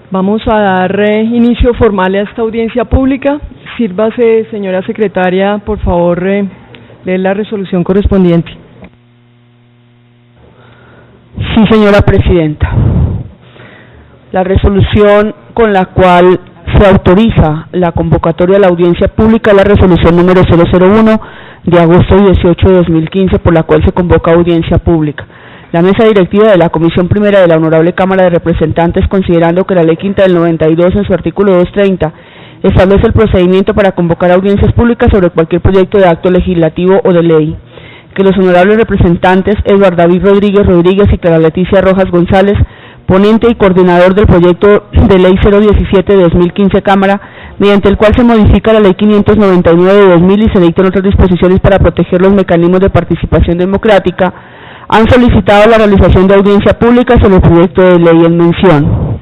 Vamos a dar inicio formal a esta audiencia pública. Sírvase, señora secretaria, por favor, leer la resolución correspondiente. Sí, señora presidenta. La resolución con la cual se autoriza la convocatoria a la audiencia pública es la resolución número 001 de agosto 18 de 2015, por la cual se convoca audiencia pública. La mesa directiva de la Comisión Primera de la Honorable Cámara de Representantes, considerando que la Ley Quinta del 92 en su artículo 230 establece el procedimiento para convocar audiencias públicas sobre cualquier proyecto de acto legislativo o de ley, que los honorables representantes Eduardo David Rodríguez Rodríguez y Clara Leticia Rojas González, ponente y coordinador del proyecto de Ley 017 de 2015 Cámara, mediante el cual se modifica la Ley 599 de 2000 y se dictan otras disposiciones para proteger los mecanismos de participación democrática, han solicitado la realización de audiencia pública sobre el proyecto de ley en mención.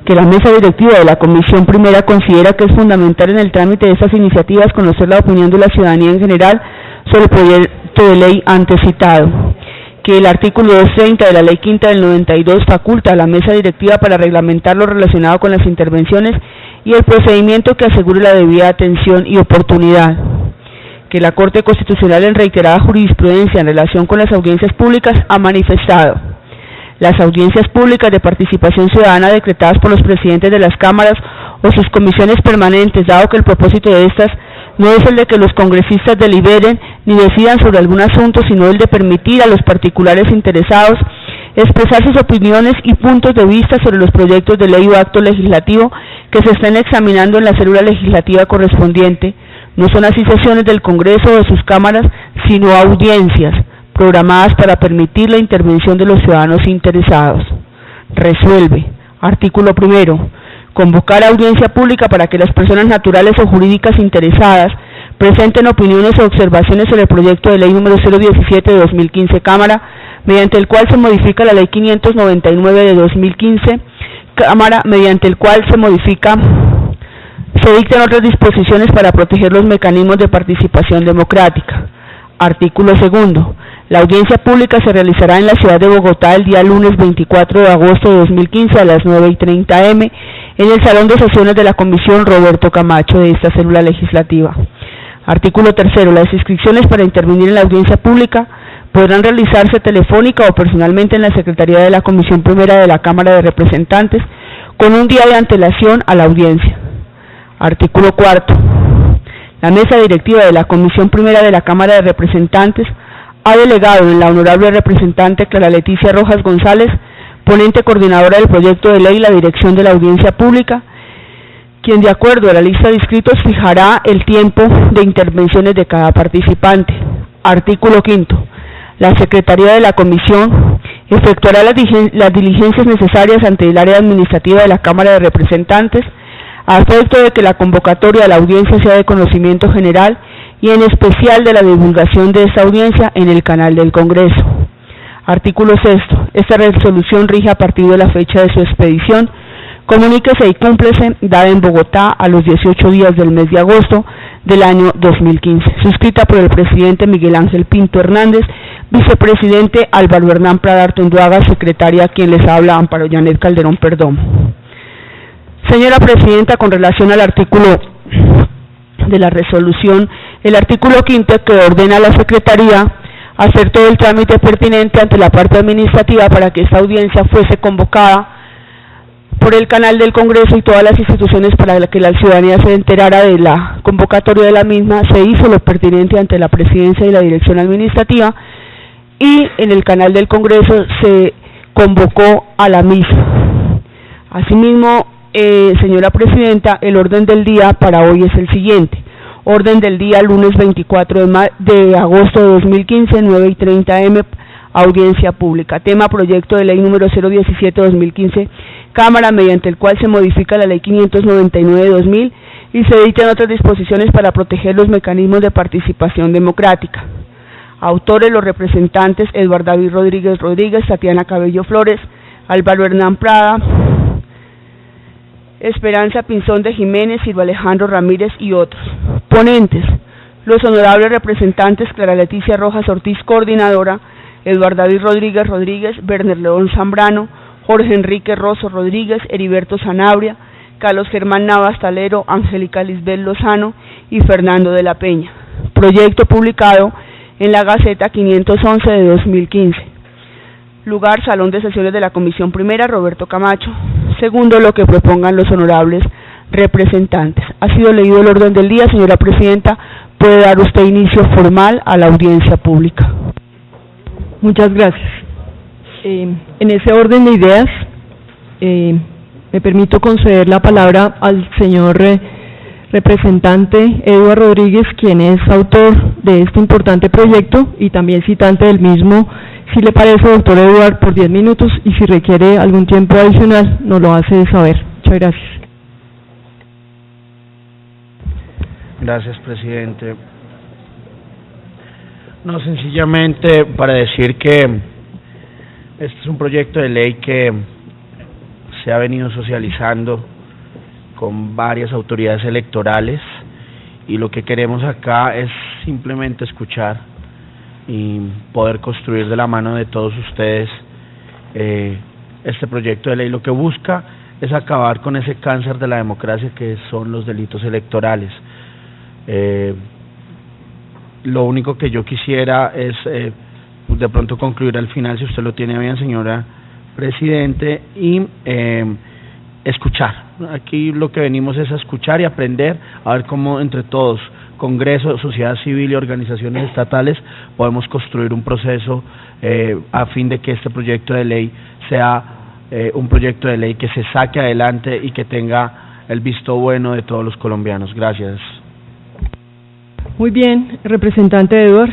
Que la mesa directiva de la Comisión Primera considera que es fundamental en el trámite de estas iniciativas conocer la opinión de la ciudadanía en general sobre el proyecto de ley antes citado. Que el artículo 230 de la Ley Quinta del 92 faculta a la mesa directiva para reglamentar lo relacionado con las intervenciones y el procedimiento que asegure la debida atención y oportunidad. Que la Corte Constitucional, en reiterada jurisprudencia en relación con las audiencias públicas, ha manifestado: las audiencias públicas de participación ciudadana decretadas por los presidentes de las cámaras o sus comisiones permanentes, dado que el propósito de estas no es el de que los congresistas deliberen ni decidan sobre algún asunto, sino el de permitir a los particulares interesados expresar sus opiniones y puntos de vista sobre los proyectos de ley o acto legislativo que se estén examinando en la célula legislativa correspondiente. No son así sesiones del Congreso o de sus cámaras, sino audiencias programadas para permitir la intervención de los ciudadanos interesados. Resuelve. Artículo primero. Convocar audiencia pública para que las personas naturales o jurídicas interesadas presenten opiniones o observaciones sobre el proyecto de ley número 017 de 2015 Cámara, mediante el cual se modifica la ley 599 de 2015 Cámara, mediante el cual se dictan otras disposiciones para proteger los mecanismos de participación democrática. Artículo segundo. La audiencia pública se realizará en la ciudad de Bogotá el día lunes 24 de agosto de 2015 a las 9:30 am en el Salón de Sesiones de la Comisión Roberto Camacho de esta célula legislativa. Artículo tercero. Las inscripciones para intervenir en la audiencia pública podrán realizarse telefónica o personalmente en la Secretaría de la Comisión Primera de la Cámara de Representantes con un día de antelación a la audiencia. Artículo cuarto. La mesa directiva de la Comisión Primera de la Cámara de Representantes ha delegado en la honorable representante Clara Leticia Rojas González, ponente coordinadora del proyecto de ley, la dirección de la audiencia pública, quien de acuerdo a la lista de inscritos fijará el tiempo de intervenciones de cada participante. Artículo quinto. La Secretaría de la Comisión efectuará las diligencias necesarias ante el área administrativa de la Cámara de Representantes a efecto de que la convocatoria a la audiencia sea de conocimiento general y en especial de la divulgación de esta audiencia en el canal del Congreso. Artículo sexto. Esta resolución rige a partir de la fecha de su expedición. Comuníquese y cúmplese, dada en Bogotá a los 18 días del mes de agosto del año 2015. Suscrita por el presidente Miguel Ángel Pinto Hernández, vicepresidente Álvaro Hernán Prada Artunduaga, secretaria quien les habla Amparo Janet Calderón Perdomo. Señora presidenta, con relación al artículo de la resolución, el artículo quinto que ordena a la Secretaría hacer todo el trámite pertinente ante la parte administrativa para que esta audiencia fuese convocada por el canal del Congreso y todas las instituciones para que la ciudadanía se enterara de la convocatoria de la misma. Se hizo lo pertinente ante la Presidencia y la Dirección Administrativa y en el canal del Congreso se convocó a la misma. Asimismo, señora presidenta, el orden del día para hoy es el siguiente. Orden del día lunes 24 de agosto de 2015, 9:30 am, audiencia pública. Tema: proyecto de ley número 017 de 2015 Cámara, mediante el cual se modifica la ley 599 de 2000 y se dictan otras disposiciones para proteger los mecanismos de participación democrática. Autores: los representantes Eduardo David Rodríguez Rodríguez, Tatiana Cabello Flores, Álvaro Hernán Prada, Esperanza Pinzón de Jiménez, Silva Alejandro Ramírez y otros. Ponentes: los honorables representantes Clara Leticia Rojas Ortiz, coordinadora, Eduardo David Rodríguez Rodríguez, Werner León Zambrano, Jorge Enrique Rosso Rodríguez, Heriberto Sanabria, Carlos Germán Navas Talero, Angélica Lisbeth Lozano y Fernando de la Peña. Proyecto publicado en la Gaceta 511 de 2015. Lugar, Salón de Sesiones de la Comisión Primera, Roberto Camacho. Segundo, lo que propongan los honorables representantes. Ha sido leído el orden del día. Señora Presidenta, puede dar usted inicio formal a la audiencia pública. Muchas gracias. En ese orden de ideas, me permito conceder la palabra al señor representante Eduard Rodríguez, quien es autor de este importante proyecto y también citante del mismo. Si le parece, doctor Eduard, por 10 minutos, y si requiere algún tiempo adicional, nos lo hace saber. Muchas gracias. Gracias, presidente. No, sencillamente para decir que este es un proyecto de ley que se ha venido socializando con varias autoridades electorales y lo que queremos acá es simplemente escuchar y poder construir de la mano de todos ustedes este proyecto de ley. Lo que busca es acabar con ese cáncer de la democracia que son los delitos electorales. Lo único que yo quisiera es de pronto concluir al final, si usted lo tiene bien, señora Presidente, y escuchar. Aquí lo que venimos es a escuchar y aprender, a ver cómo entre todos, Congreso, sociedad civil y organizaciones estatales, podemos construir un proceso a fin de que este proyecto de ley sea un proyecto de ley que se saque adelante y que tenga el visto bueno de todos los colombianos. Gracias. Muy bien, representante Eduard.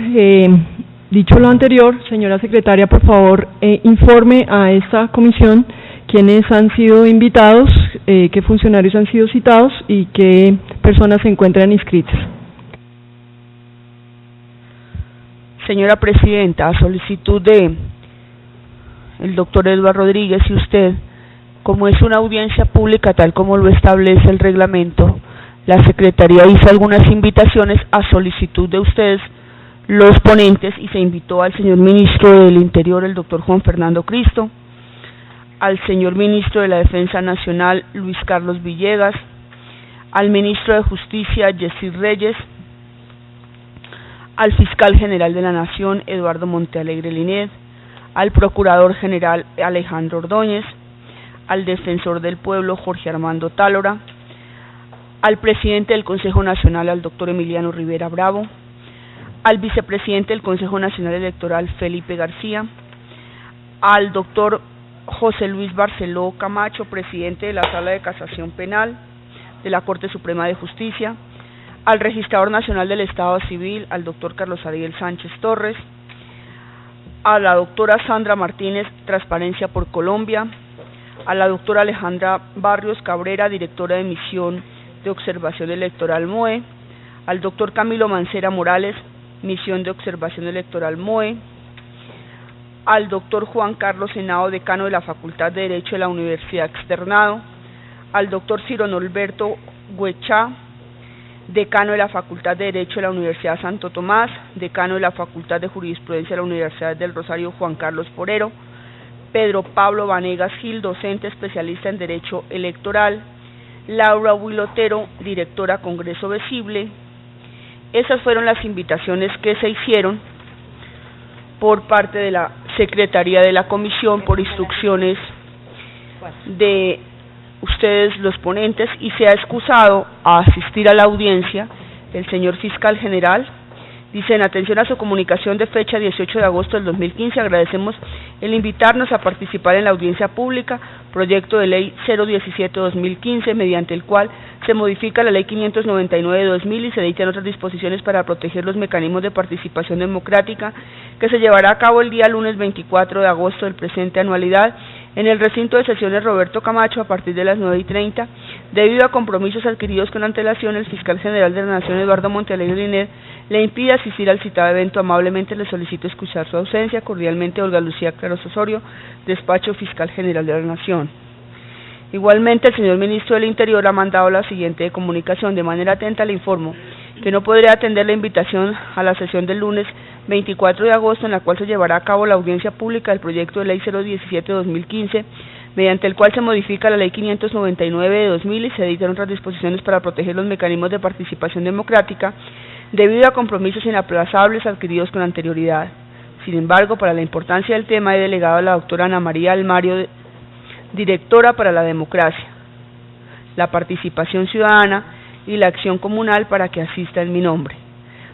Dicho lo anterior, señora secretaria, por favor, informe a esta comisión quiénes han sido invitados, qué funcionarios han sido citados y qué personas se encuentran inscritas. Señora Presidenta, a solicitud de el doctor Eduard Rodríguez y usted, como es una audiencia pública tal como lo establece el reglamento, la Secretaría hizo algunas invitaciones a solicitud de ustedes, los ponentes, y se invitó al señor Ministro del Interior, el doctor Juan Fernando Cristo, al señor Ministro de la Defensa Nacional, Luis Carlos Villegas, al Ministro de Justicia, Yesir Reyes, al Fiscal General de la Nación, Eduardo Montealegre Linet, al Procurador General, Alejandro Ordóñez, al Defensor del Pueblo, Jorge Armando Tálora, al Presidente del Consejo Nacional, al doctor Emiliano Rivera Bravo, al Vicepresidente del Consejo Nacional Electoral, Felipe García, al doctor José Luis Barceló Camacho, Presidente de la Sala de Casación Penal de la Corte Suprema de Justicia, al Registrador Nacional del Estado Civil, al doctor Carlos Ariel Sánchez Torres, a la doctora Sandra Martínez, Transparencia por Colombia, a la doctora Alejandra Barrios Cabrera, directora de Misión de Observación Electoral MOE, al doctor Camilo Mancera Morales, Misión de Observación Electoral MOE, al doctor Juan Carlos Henao, decano de la Facultad de Derecho de la Universidad Externado, al doctor Ciro Norberto Guechá, decano de la Facultad de Derecho de la Universidad Santo Tomás, decano de la Facultad de Jurisprudencia de la Universidad del Rosario Juan Carlos Porero, Pedro Pablo Vanegas Gil, docente especialista en Derecho Electoral, Laura Huilotero, directora Congreso Visible. Esas fueron las invitaciones que se hicieron por parte de la Secretaría de la Comisión por instrucciones de ustedes los ponentes, y se ha excusado a asistir a la audiencia el señor Fiscal General. Dice: en atención a su comunicación de fecha 18 de agosto del 2015, agradecemos el invitarnos a participar en la audiencia pública, proyecto de ley 017-2015, mediante el cual se modifica la ley 599 de 2000 y se dictan otras disposiciones para proteger los mecanismos de participación democrática, que se llevará a cabo el día lunes 24 de agosto del presente anualidad en el recinto de sesiones Roberto Camacho a partir de las 9:30. Debido a compromisos adquiridos con antelación, el Fiscal General de la Nación, Eduardo Montealegre Linet, le impide asistir al citado evento. Amablemente le solicito excusar su ausencia. Cordialmente, Olga Lucía Claros Osorio, Despacho Fiscal General de la Nación. Igualmente, el señor Ministro del Interior ha mandado la siguiente comunicación: de manera atenta le informo que no podré atender la invitación a la sesión del lunes 24 de agosto, en la cual se llevará a cabo la audiencia pública del proyecto de ley 017-2015, mediante el cual se modifica la Ley 599 de 2000 y se dictan otras disposiciones para proteger los mecanismos de participación democrática debido a compromisos inaplazables adquiridos con anterioridad. Sin embargo, para la importancia del tema, he delegado a la doctora Ana María Almario, directora para la democracia, la participación ciudadana y la acción comunal, para que asista en mi nombre.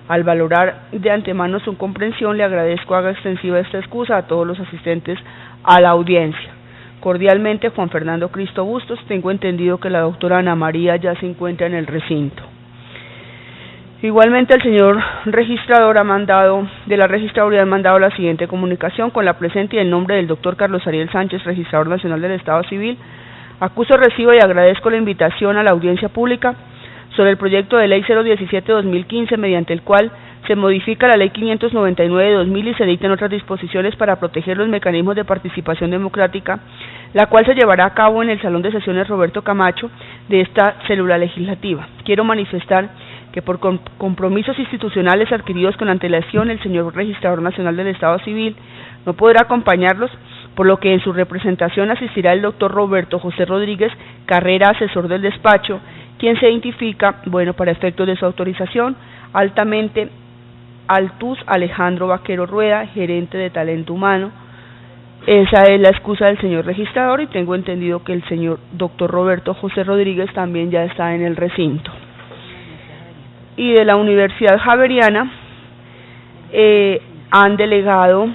Al valorar de antemano su comprensión, le agradezco haga extensiva esta excusa a todos los asistentes a la audiencia. Cordialmente, Juan Fernando Cristo Bustos. Tengo entendido que la doctora Ana María ya se encuentra en el recinto. Igualmente, el señor registrador de la registraduría ha mandado la siguiente comunicación: con la presente y el nombre del doctor Carlos Ariel Sánchez, registrador nacional del Estado Civil, acuso, recibo y agradezco la invitación a la audiencia pública sobre el proyecto de ley 017-2015, mediante el cual se modifica la ley 599 de 2000 y se dictan otras disposiciones para proteger los mecanismos de participación democrática, la cual se llevará a cabo en el Salón de Sesiones Roberto Camacho de esta célula legislativa. Quiero manifestar que por compromisos institucionales adquiridos con antelación, el señor Registrador Nacional del Estado Civil no podrá acompañarlos, por lo que en su representación asistirá el doctor Roberto José Rodríguez Carrera, asesor del despacho, quien se identifica, para efectos de su autorización, altamente Altus Alejandro Vaquero Rueda, gerente de talento humano. Esa es la excusa del señor registrador, y tengo entendido que el señor doctor Roberto José Rodríguez también ya está en el recinto. Y de la Universidad Javeriana han delegado,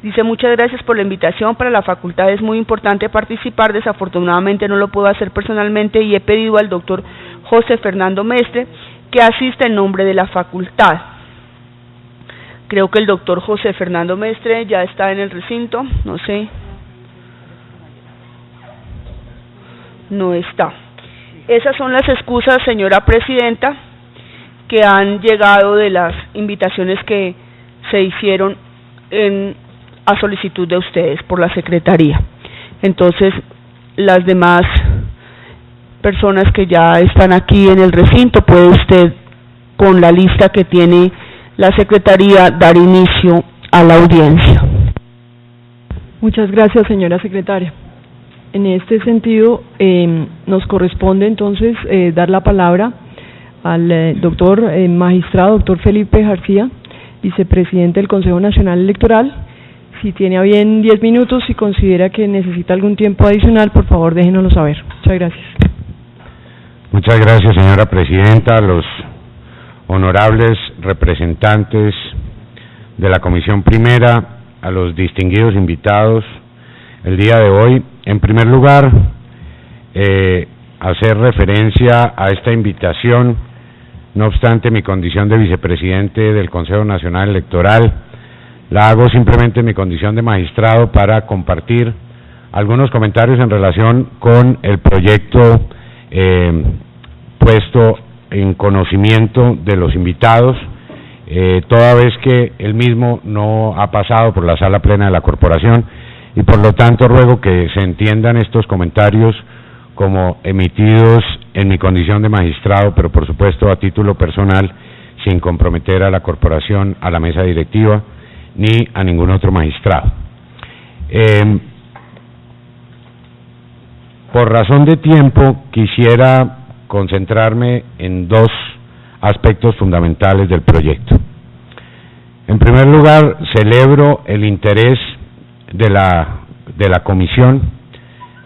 dice: muchas gracias por la invitación, para la facultad es muy importante participar, desafortunadamente no lo puedo hacer personalmente y he pedido al doctor José Fernando Mestre que asista en nombre de la facultad. Creo que el doctor José Fernando Mestre ya está en el recinto, no sé, no está. Esas son las excusas, señora presidenta, que han llegado de las invitaciones que se hicieron a solicitud de ustedes por la Secretaría. Entonces, las demás personas que ya están aquí en el recinto, puede usted, con la lista que tiene la Secretaría, dar inicio a la audiencia. Muchas gracias, señora secretaria. En este sentido, nos corresponde entonces dar la palabra al doctor magistrado, doctor Felipe García, vicepresidente del Consejo Nacional Electoral. Si tiene a bien 10 minutos, si considera que necesita algún tiempo adicional, por favor déjenoslo saber. Muchas gracias. Muchas gracias, señora presidenta, a los honorables representantes de la Comisión Primera, a los distinguidos invitados el día de hoy. En primer lugar, hacer referencia a esta invitación. No obstante mi condición de vicepresidente del Consejo Nacional Electoral, la hago simplemente en mi condición de magistrado para compartir algunos comentarios en relación con el proyecto puesto en conocimiento de los invitados, toda vez que el mismo no ha pasado por la sala plena de la corporación, y por lo tanto ruego que se entiendan estos comentarios como emitidos en mi condición de magistrado, pero por supuesto a título personal, sin comprometer a la corporación, a la mesa directiva, ni a ningún otro magistrado. Por razón de tiempo, quisiera concentrarme en dos aspectos fundamentales del proyecto. En primer lugar, celebro el interés de la comisión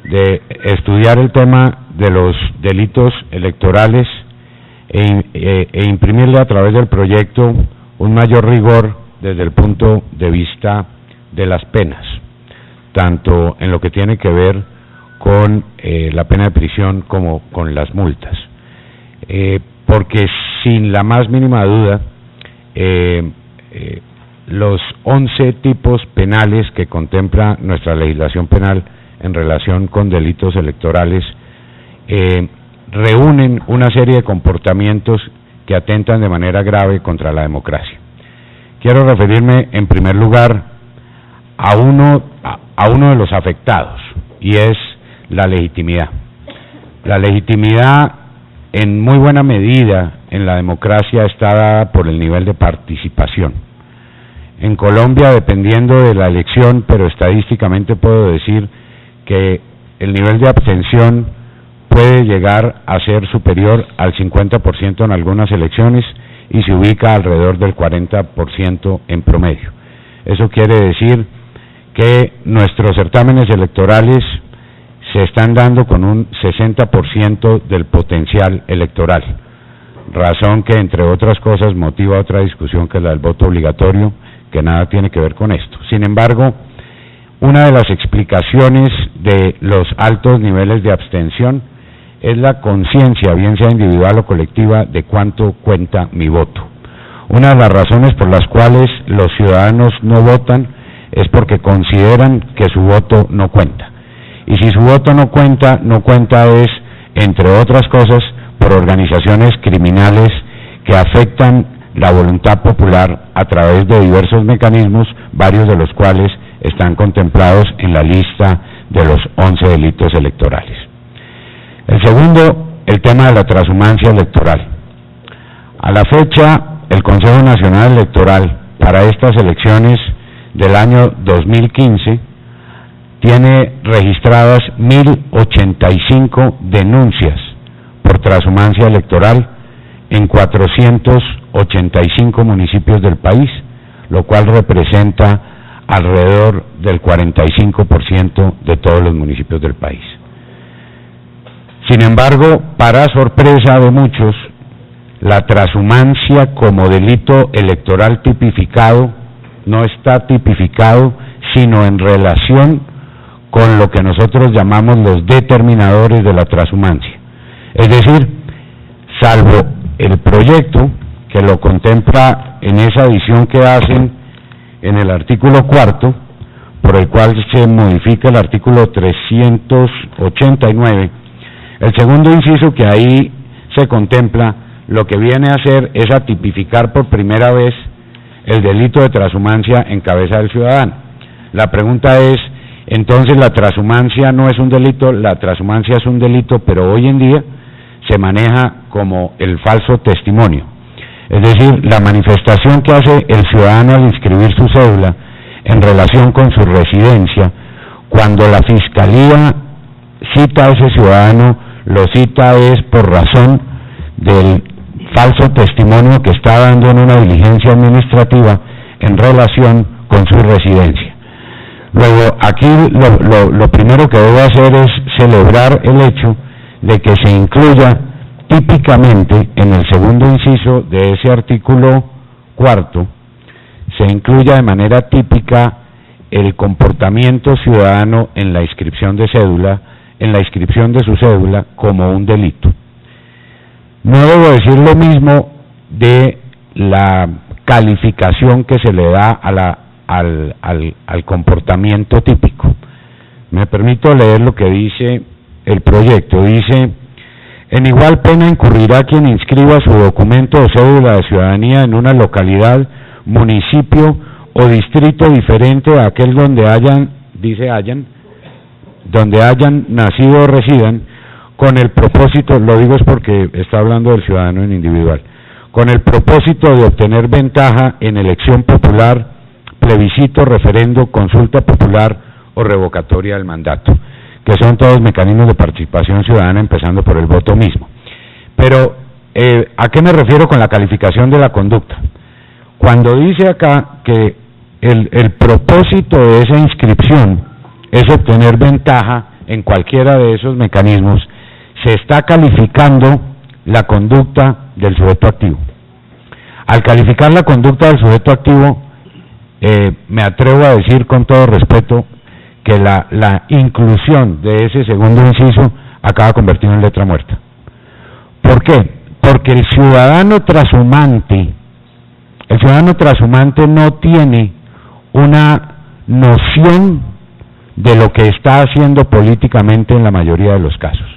de estudiar el tema de los delitos electorales e imprimirle a través del proyecto un mayor rigor desde el punto de vista de las penas, tanto en lo que tiene que ver con la pena de prisión como con las multas, porque sin la más mínima duda los 11 tipos penales que contempla nuestra legislación penal en relación con delitos electorales reúnen una serie de comportamientos que atentan de manera grave contra la democracia. Quiero referirme en primer lugar a uno de los afectados, y es la legitimidad. La legitimidad, en muy buena medida, en la democracia está dada por el nivel de participación. En Colombia, dependiendo de la elección, pero estadísticamente puedo decir que que el nivel de abstención puede llegar a ser superior al 50% en algunas elecciones y se ubica alrededor del 40% en promedio. Eso quiere decir que nuestros certámenes electorales se están dando con un 60% del potencial electoral, razón que, entre otras cosas, motiva otra discusión que es la del voto obligatorio, que nada tiene que ver con esto. Sin embargo, una de las explicaciones de los altos niveles de abstención es la conciencia, bien sea individual o colectiva, de cuánto cuenta mi voto. Una de las razones por las cuales los ciudadanos no votan es porque consideran que su voto no cuenta. Y si su voto no cuenta es, entre otras cosas, por organizaciones criminales que afectan la voluntad popular a través de diversos mecanismos, varios de los cuales están contemplados en la lista de los 11 delitos electorales. El segundo, el tema de la transhumancia electoral. A la fecha, el Consejo Nacional Electoral para estas elecciones del año 2015 tiene registradas 1.085 denuncias por transhumancia electoral en 485 municipios del país, lo cual representa alrededor del 45% de todos los municipios del país. Sin embargo, para sorpresa de muchos, la transhumancia como delito electoral tipificado no está tipificado sino en relación con lo que nosotros llamamos los determinadores de la transhumancia. Es decir, salvo el proyecto que lo contempla en esa adición que hacen en el artículo 4, por el cual se modifica el artículo 389, el segundo inciso que ahí se contempla, lo que viene a hacer es a tipificar por primera vez el delito de transhumancia en cabeza del ciudadano. La pregunta es, entonces la transhumancia no es un delito, la transhumancia es un delito, pero hoy en día se maneja como el falso testimonio. Es decir, la manifestación que hace el ciudadano al inscribir su cédula en relación con su residencia, cuando la Fiscalía cita a ese ciudadano, lo cita es por razón del falso testimonio que está dando en una diligencia administrativa en relación con su residencia. Luego, aquí lo primero que debe hacer es celebrar el hecho de que se incluya típicamente en el segundo inciso de ese artículo 4, se incluya de manera típica el comportamiento ciudadano en la inscripción de cédula, en la inscripción de su cédula como un delito. No debo decir lo mismo de la calificación que se le da a al comportamiento típico. Me permito leer lo que dice el proyecto. Dice: en igual pena incurrirá quien inscriba su documento o cédula de ciudadanía en una localidad, municipio o distrito diferente a aquel donde hayan nacido o residan, con el propósito, lo digo es porque está hablando del ciudadano en individual, con el propósito de obtener ventaja en elección popular, plebiscito, referendo, consulta popular o revocatoria del mandato, que son todos mecanismos de participación ciudadana, empezando por el voto mismo. Pero, ¿a qué me refiero con la calificación de la conducta? Cuando dice acá que el propósito de esa inscripción es obtener ventaja en cualquiera de esos mecanismos, se está calificando la conducta del sujeto activo. Al calificar la conducta del sujeto activo, me atrevo a decir con todo respeto que la inclusión de ese segundo inciso acaba convertido en letra muerta. ¿Por qué? Porque el ciudadano transhumante no tiene una noción de lo que está haciendo políticamente en la mayoría de los casos.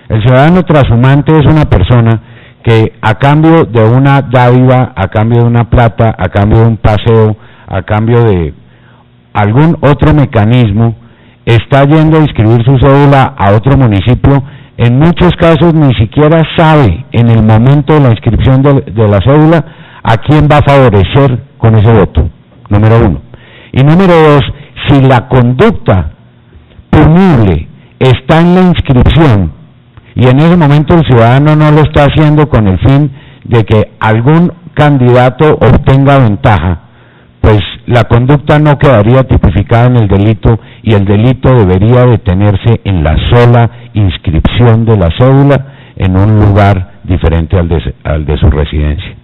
El ciudadano transhumante es una persona que a cambio de una dádiva, a cambio de una plata, a cambio de un paseo, a cambio de algún otro mecanismo, está yendo a inscribir su cédula a otro municipio. En muchos casos ni siquiera sabe en el momento de la inscripción de la cédula a quién va a favorecer con ese voto, número uno. Y número dos, si la conducta punible está en la inscripción, y en ese momento el ciudadano no lo está haciendo con el fin de que algún candidato obtenga ventaja, pues la conducta no quedaría tipificada en el delito, y el delito debería detenerse en la sola inscripción de la cédula en un lugar diferente al de su residencia.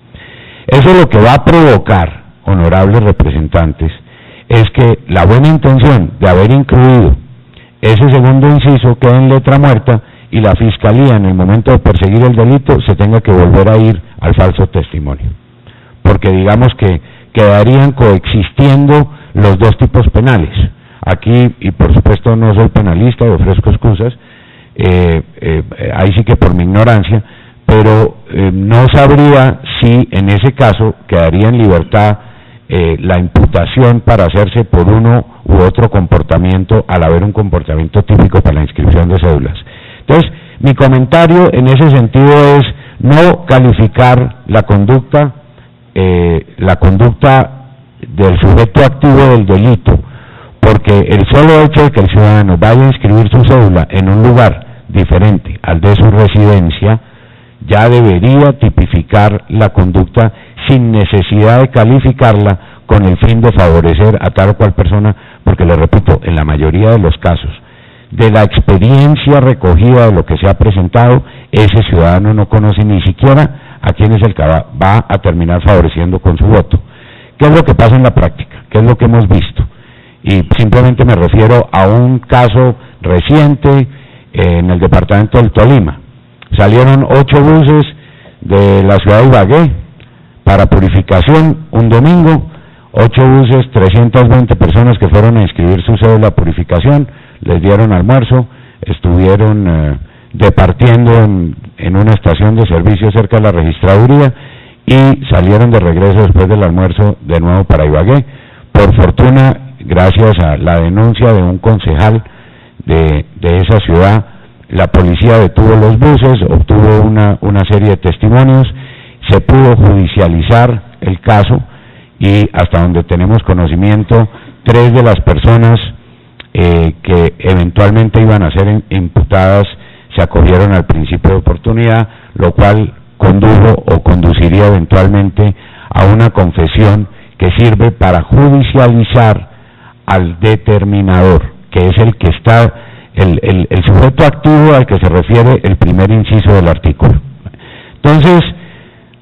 Eso lo que va a provocar, honorables representantes, es que la buena intención de haber incluido ese segundo inciso quede en letra muerta, y la Fiscalía, en el momento de perseguir el delito, se tenga que volver a ir al falso testimonio. Porque digamos que quedarían coexistiendo los dos tipos penales. Aquí, y por supuesto no soy penalista y ofrezco excusas, ahí sí que por mi ignorancia, pero no sabría si en ese caso quedaría en libertad la imputación para hacerse por uno u otro comportamiento, al haber un comportamiento típico para la inscripción de cédulas. Entonces, mi comentario en ese sentido es no calificar la conducta del sujeto activo del delito, porque el solo hecho de que el ciudadano vaya a inscribir su cédula en un lugar diferente al de su residencia, ya debería tipificar la conducta sin necesidad de calificarla con el fin de favorecer a tal o cual persona, porque le repito, en la mayoría de los casos, de la experiencia recogida de lo que se ha presentado, ese ciudadano no conoce ni siquiera a quién es el que va a terminar favoreciendo con su voto. ¿Qué es lo que pasa en la práctica? ¿Qué es lo que hemos visto? Y simplemente me refiero a un caso reciente en el departamento del Tolima. Salieron 8 buses de la ciudad de Ibagué para purificación un domingo, 8 buses, 320 personas que fueron a inscribir su cédula a purificación, les dieron almuerzo, estuvieron departiendo en una estación de servicio cerca de la registraduría y salieron de regreso después del almuerzo de nuevo para Ibagué. Por fortuna, gracias a la denuncia de un concejal de esa ciudad, la policía detuvo los buses, obtuvo una serie de testimonios, se pudo judicializar el caso y hasta donde tenemos conocimiento, 3 de las personas que eventualmente iban a ser imputadas se acogieron al principio de oportunidad, lo cual condujo o conduciría eventualmente a una confesión que sirve para judicializar al determinador, que es el que está, el sujeto activo al que se refiere el primer inciso del artículo. Entonces,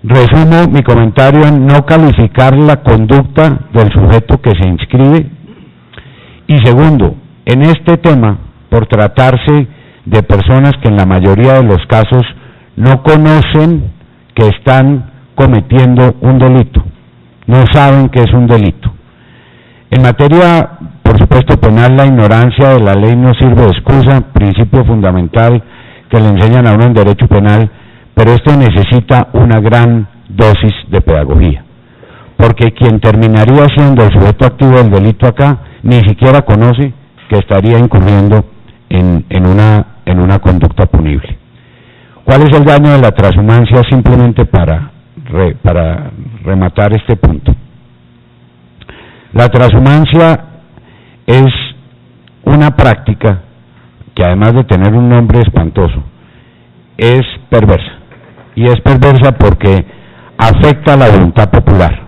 resumo mi comentario en no calificar la conducta del sujeto que se inscribe, y segundo, en este tema, por tratarse de personas que en la mayoría de los casos no conocen que están cometiendo un delito, no saben que es un delito. En materia, por supuesto, penal, la ignorancia de la ley no sirve de excusa, principio fundamental que le enseñan a uno en derecho penal, pero esto necesita una gran dosis de pedagogía, porque quien terminaría siendo el sujeto activo del delito acá, ni siquiera conoce que estaría incurriendo en una conducta punible. ¿Cuál es el daño de la trashumancia? Simplemente para rematar este punto. La trashumancia es una práctica que, además de tener un nombre espantoso, es perversa. Y es perversa porque afecta a la voluntad popular.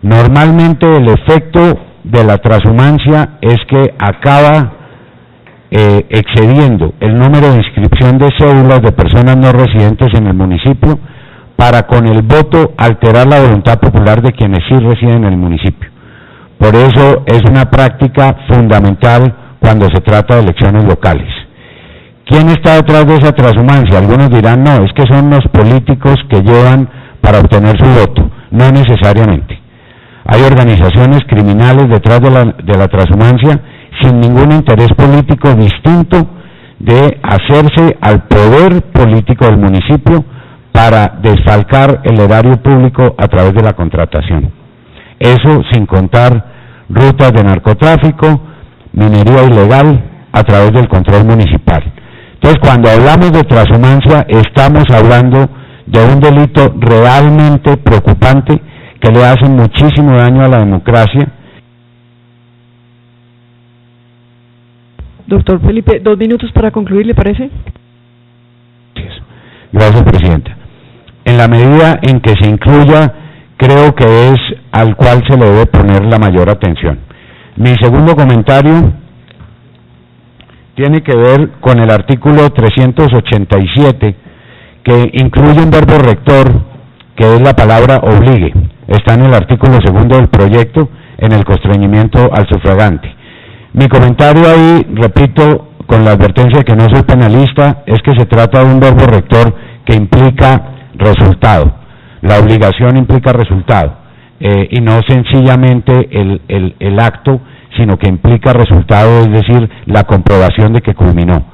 Normalmente el efecto de la trashumancia es que acaba excediendo el número de inscripción de cédulas de personas no residentes en el municipio para con el voto alterar la voluntad popular de quienes sí residen en el municipio. Por eso es una práctica fundamental cuando se trata de elecciones locales. ¿Quién está detrás de esa trashumancia? Algunos dirán, no, es que son los políticos que llevan para obtener su voto. No necesariamente. Hay organizaciones criminales detrás de la trashumancia sin ningún interés político distinto de hacerse al poder político del municipio para desfalcar el erario público a través de la contratación. Eso sin contar rutas de narcotráfico, minería ilegal a través del control municipal. Entonces, cuando hablamos de trashumancia, estamos hablando de un delito realmente preocupante que le hace muchísimo daño a la democracia. Doctor Felipe, 2 minutos para concluir, ¿le parece? Gracias, Presidenta. En la medida en que se incluya, creo que es al cual se le debe poner la mayor atención. Mi segundo comentario tiene que ver con el artículo 387, que incluye un verbo rector, que es la palabra obligue. Está en el artículo 2 del proyecto, en el constreñimiento al sufragante. Mi comentario ahí, repito, con la advertencia de que no soy penalista, es que se trata de un verbo rector que implica resultado. La obligación implica resultado, y no sencillamente el acto, sino que implica resultado, es decir, la comprobación de que culminó.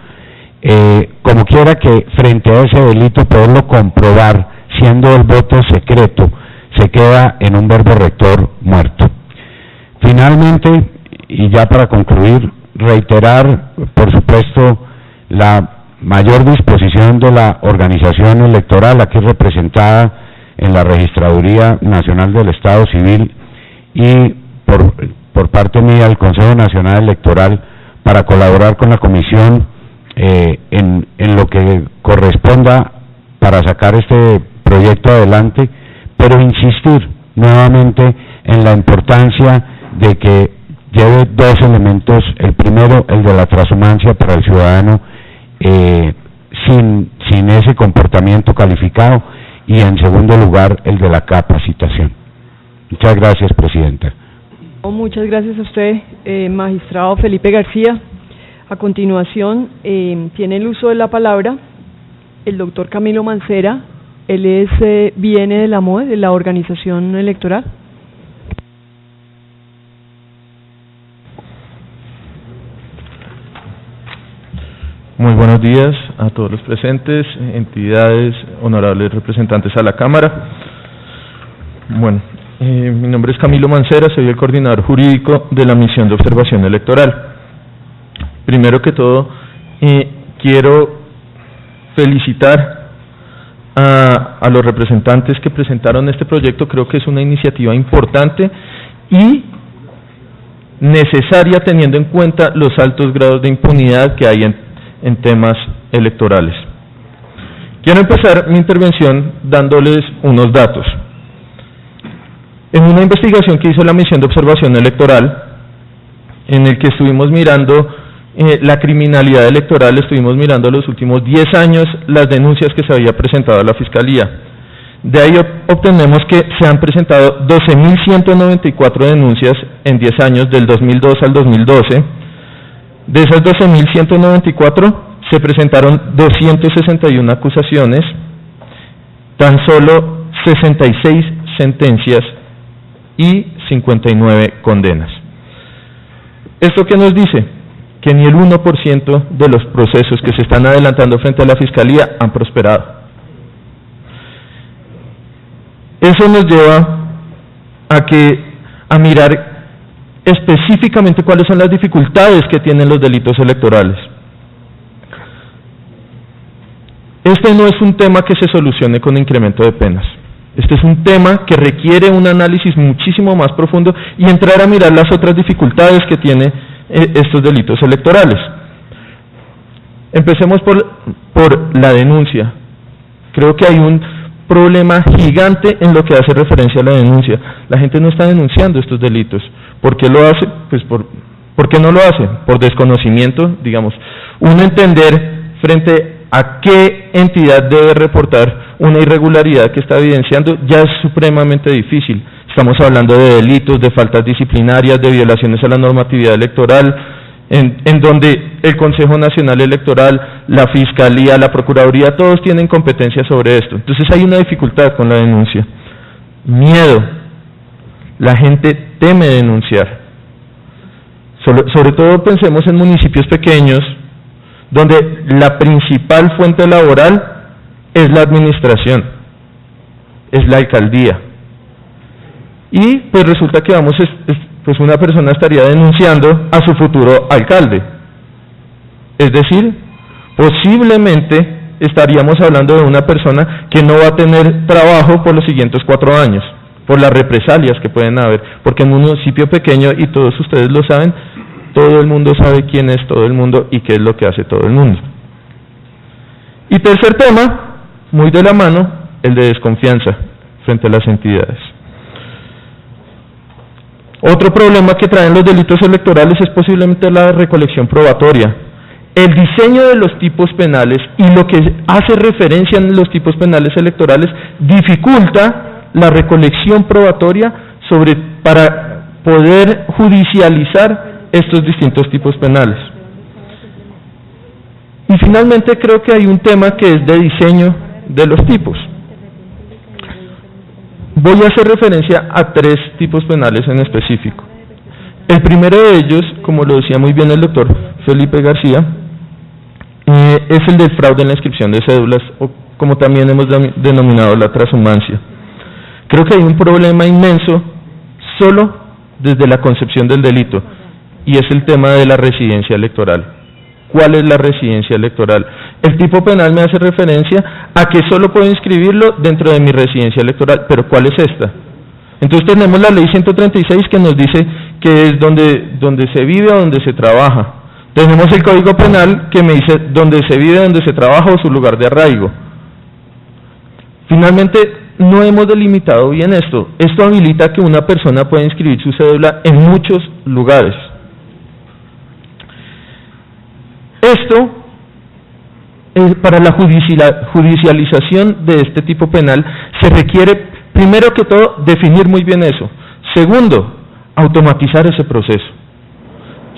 Como quiera que frente a ese delito poderlo comprobar, siendo el voto secreto, se queda en un verbo rector muerto. Finalmente, y ya para concluir, reiterar, por supuesto, la mayor disposición de la organización electoral aquí representada en la Registraduría Nacional del Estado Civil y por parte mía el Consejo Nacional Electoral para colaborar con la Comisión en lo que corresponda para sacar este proyecto adelante, pero insistir nuevamente en la importancia de que lleve 2 elementos: el primero, el de la transhumancia para el ciudadano sin ese comportamiento calificado, y en segundo lugar el de la capacitación. Muchas gracias, Presidenta. Muchas gracias a usted, magistrado Felipe García. A continuación, tiene el uso de la palabra el doctor Camilo Mancera. Él viene de la MOE, de la organización electoral. Muy buenos días a todos los presentes, entidades, honorables representantes a la Cámara. Bueno, mi nombre es Camilo Mancera, soy el coordinador jurídico de la Misión de Observación Electoral. Primero que todo, quiero felicitar a los representantes que presentaron este proyecto. Creo que es una iniciativa importante y necesaria, teniendo en cuenta los altos grados de impunidad que hay en temas electorales. Quiero empezar mi intervención dándoles unos datos. En una investigación que hizo la Misión de Observación Electoral, en el que estuvimos mirando la criminalidad electoral, estuvimos mirando los últimos 10 años las denuncias que se había presentado a la Fiscalía. De ahí obtenemos que se han presentado 12.194 denuncias en 10 años, del 2002 al 2012. De esas 12.194 se presentaron 261 acusaciones, tan solo 66 sentencias y 59 condenas. ¿Esto qué nos dice? Que ni el 1% de los procesos que se están adelantando frente a la Fiscalía han prosperado. Eso nos lleva a mirar específicamente cuáles son las dificultades que tienen los delitos electorales. Este no es un tema que se solucione con incremento de penas. Este es un tema que requiere un análisis muchísimo más profundo y entrar a mirar las otras dificultades que tiene estos delitos electorales. Empecemos por la denuncia. Creo que hay un problema gigante en lo que hace referencia a la denuncia. La gente no está denunciando estos delitos. ¿Por qué lo hace? Pues ¿por qué no lo hace? Por desconocimiento, digamos. Uno entender frente a qué entidad debe reportar una irregularidad que está evidenciando ya es supremamente difícil. Estamos hablando de delitos, de faltas disciplinarias, de violaciones a la normatividad electoral, en donde el Consejo Nacional Electoral, la Fiscalía, la Procuraduría, todos tienen competencia sobre esto. Entonces hay una dificultad con la denuncia. Miedo. La gente teme denunciar. Sobre todo pensemos en municipios pequeños, donde la principal fuente laboral es la administración, es la alcaldía. Y pues resulta que pues una persona estaría denunciando a su futuro alcalde. Es decir, posiblemente estaríamos hablando de una persona que no va a tener trabajo por los siguientes 4 años, por las represalias que pueden haber, porque en un municipio pequeño, y todos ustedes lo saben, todo el mundo sabe quién es todo el mundo y qué es lo que hace todo el mundo. Y tercer tema, muy de la mano, el de desconfianza frente a las entidades. Otro problema que traen los delitos electorales es posiblemente la recolección probatoria. El diseño de los tipos penales y lo que hace referencia en los tipos penales electorales dificulta la recolección probatoria para poder judicializar estos distintos tipos penales. Y finalmente creo que hay un tema que es de diseño de los tipos. Voy a hacer referencia a 3 tipos penales en específico. El primero de ellos, como lo decía muy bien el doctor Felipe García, es el del fraude en la inscripción de cédulas, o como también hemos denominado la transhumancia. Creo que hay un problema inmenso solo desde la concepción del delito, y es el tema de la residencia electoral. ¿Cuál es la residencia electoral? El tipo penal me hace referencia a que solo puedo inscribirlo dentro de mi residencia electoral, pero ¿cuál es esta? Entonces tenemos la ley 136 que nos dice que es donde se vive o donde se trabaja. Tenemos el Código Penal que me dice donde se vive, donde se trabaja o su lugar de arraigo. Finalmente, no hemos delimitado bien esto. Esto habilita que una persona pueda inscribir su cédula en muchos lugares. Esto, para la judicialización de este tipo penal, se requiere, primero que todo, definir muy bien eso. Segundo, automatizar ese proceso.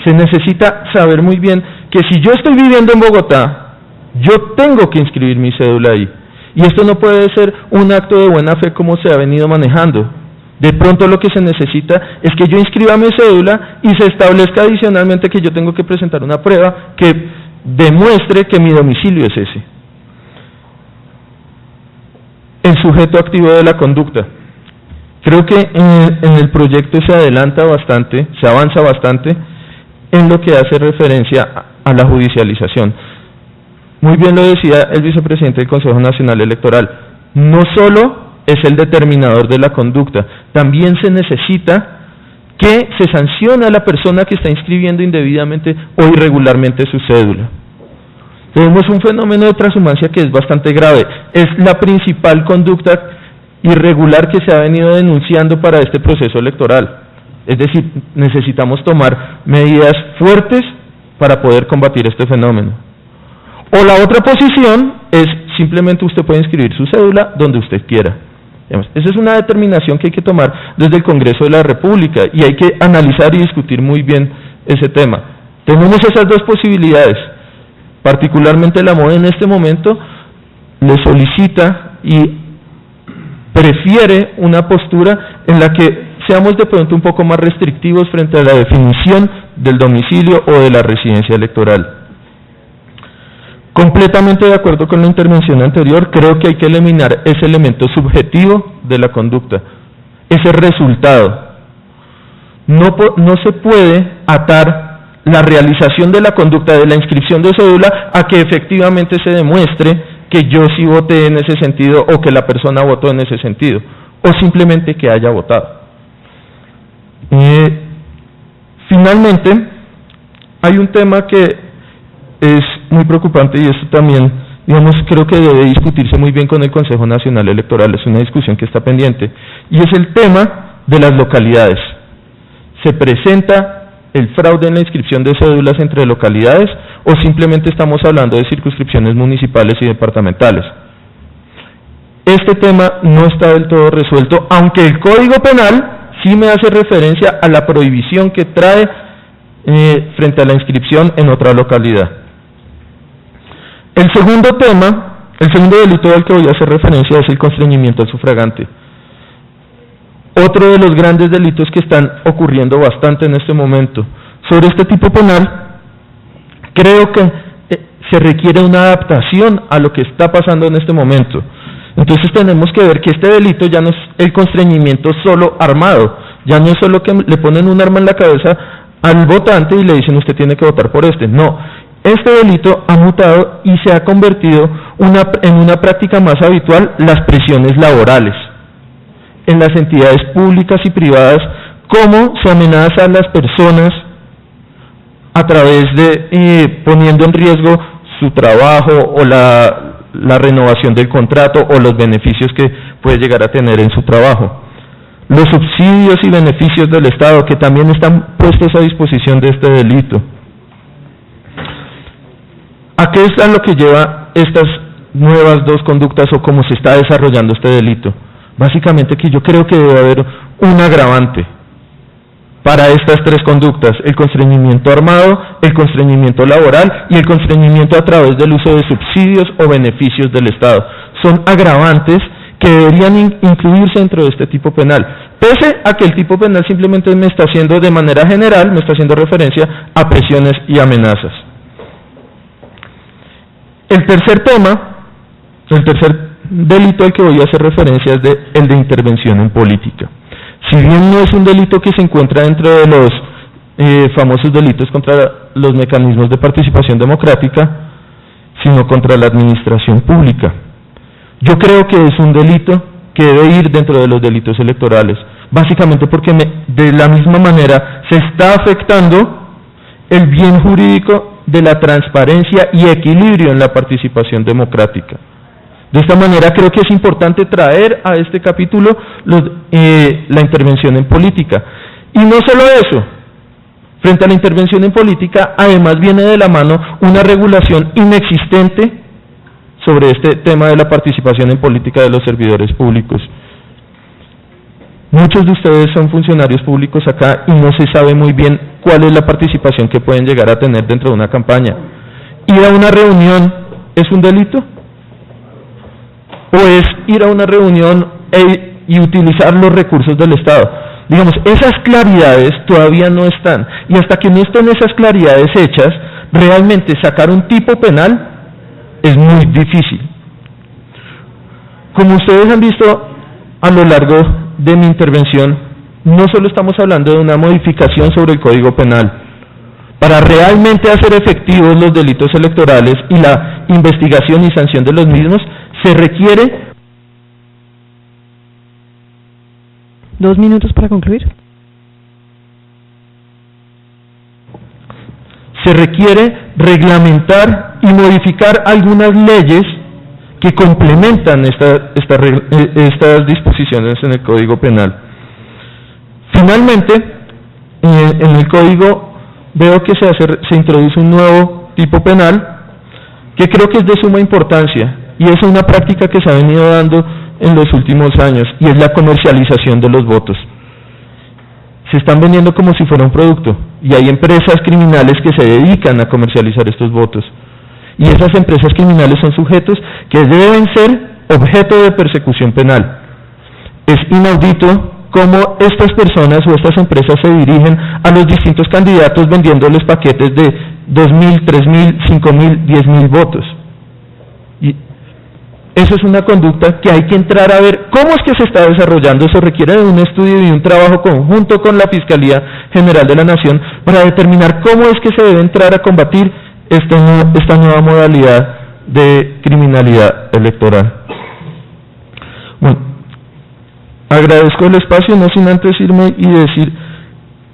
Se necesita saber muy bien que si yo estoy viviendo en Bogotá, yo tengo que inscribir mi cédula ahí. Y esto no puede ser un acto de buena fe como se ha venido manejando. De pronto lo que se necesita es que yo inscriba mi cédula y se establezca adicionalmente que yo tengo que presentar una prueba que demuestre que mi domicilio es ese. El sujeto activo de la conducta. Creo que en el proyecto se adelanta bastante, se avanza bastante en lo que hace referencia a la judicialización. Muy bien lo decía el vicepresidente del Consejo Nacional Electoral, no solo es el determinador de la conducta, también se necesita que se sancione a la persona que está inscribiendo indebidamente o irregularmente su cédula. Tenemos un fenómeno de transhumancia que es bastante grave, es la principal conducta irregular que se ha venido denunciando para este proceso electoral. Es decir, necesitamos tomar medidas fuertes para poder combatir este fenómeno. O la otra posición es simplemente usted puede inscribir su cédula donde usted quiera. Esa es una determinación que hay que tomar desde el Congreso de la República y hay que analizar y discutir muy bien ese tema. Tenemos esas dos posibilidades. Particularmente la MOE en este momento le solicita y prefiere una postura en la que seamos de pronto un poco más restrictivos frente a la definición del domicilio o de la residencia electoral. Completamente de acuerdo con la intervención anterior, creo que hay que eliminar ese elemento subjetivo de la conducta, ese resultado. No se puede atar la realización de la conducta de la inscripción de cédula a que efectivamente se demuestre que yo sí voté en ese sentido o que la persona votó en ese sentido, o simplemente que haya votado. Finalmente, hay un tema que es muy preocupante y esto también, digamos, creo que debe discutirse muy bien con el Consejo Nacional Electoral, es una discusión que está pendiente, y es el tema de las localidades. ¿Se presenta el fraude en la inscripción de cédulas entre localidades o simplemente estamos hablando de circunscripciones municipales y departamentales? Este tema no está del todo resuelto, aunque el Código Penal sí me hace referencia a la prohibición que trae frente a la inscripción en otra localidad. El segundo tema, el segundo delito al que voy a hacer referencia es el constreñimiento al sufragante. Otro de los grandes delitos que están ocurriendo bastante en este momento. Sobre este tipo penal, creo que se requiere una adaptación a lo que está pasando en este momento. Entonces tenemos que ver que este delito ya no es el constreñimiento solo armado, ya no es solo que le ponen un arma en la cabeza al votante y le dicen usted tiene que votar por este. No, este delito ha mutado y se ha convertido en una práctica más habitual, las presiones laborales en las entidades públicas y privadas, cómo se amenaza a las personas a través de poniendo en riesgo su trabajo o la renovación del contrato o los beneficios que puede llegar a tener en su trabajo. Los subsidios y beneficios del Estado que también están puestos a disposición de este delito. ¿A qué es a lo que lleva estas nuevas dos conductas o cómo se está desarrollando este delito? Básicamente que yo creo que debe haber un agravante para estas tres conductas: el constreñimiento armado, el constreñimiento laboral y el constreñimiento a través del uso de subsidios o beneficios del Estado. Son agravantes que deberían incluirse dentro de este tipo penal, pese a que el tipo penal simplemente me está haciendo de manera general, me está haciendo referencia a presiones y amenazas. El tercer tema, el tercer delito al que voy a hacer referencia es el de intervención en política. Si bien no es un delito que se encuentra dentro de los famosos delitos contra los mecanismos de participación democrática, sino contra la administración pública. Yo creo que es un delito que debe ir dentro de los delitos electorales, básicamente porque de la misma manera se está afectando el bien jurídico de la transparencia y equilibrio en la participación democrática. De esta manera creo que es importante traer a este capítulo la intervención en política. Y no solo eso, frente a la intervención en política, además viene de la mano una regulación inexistente sobre este tema de la participación en política de los servidores públicos. Muchos de ustedes son funcionarios públicos acá y no se sabe muy bien cuál es la participación que pueden llegar a tener dentro de una campaña. ¿Ir a una reunión es un delito? ¿O es ir a una reunión y utilizar los recursos del Estado? Digamos, esas claridades todavía no están, y hasta que no estén esas claridades hechas, realmente sacar un tipo penal es muy difícil. Como ustedes han visto a lo largo de mi intervención, no solo estamos hablando de una modificación sobre el Código Penal. Para realmente hacer efectivos los delitos electorales y la investigación y sanción de los mismos, se requiere... 2 minutos para concluir. Se requiere reglamentar y modificar algunas leyes que complementan estas disposiciones en el Código Penal. Finalmente, en el Código veo que se introduce un nuevo tipo penal que creo que es de suma importancia, y es una práctica que se ha venido dando en los últimos años, y es la comercialización de los votos. Se están vendiendo como si fuera un producto, y hay empresas criminales que se dedican a comercializar estos votos, y esas empresas criminales son sujetos que deben ser objeto de persecución penal. Es inaudito cómo estas personas o estas empresas se dirigen a los distintos candidatos vendiéndoles paquetes de 2.000, 3.000, 5.000, 10.000 votos. Y eso es una conducta que hay que entrar a ver cómo es que se está desarrollando. Eso requiere de un estudio y un trabajo conjunto con la Fiscalía General de la Nación para determinar cómo es que se debe entrar a combatir esta nueva modalidad de criminalidad electoral. Bueno, agradezco el espacio, no sin antes irme y decir,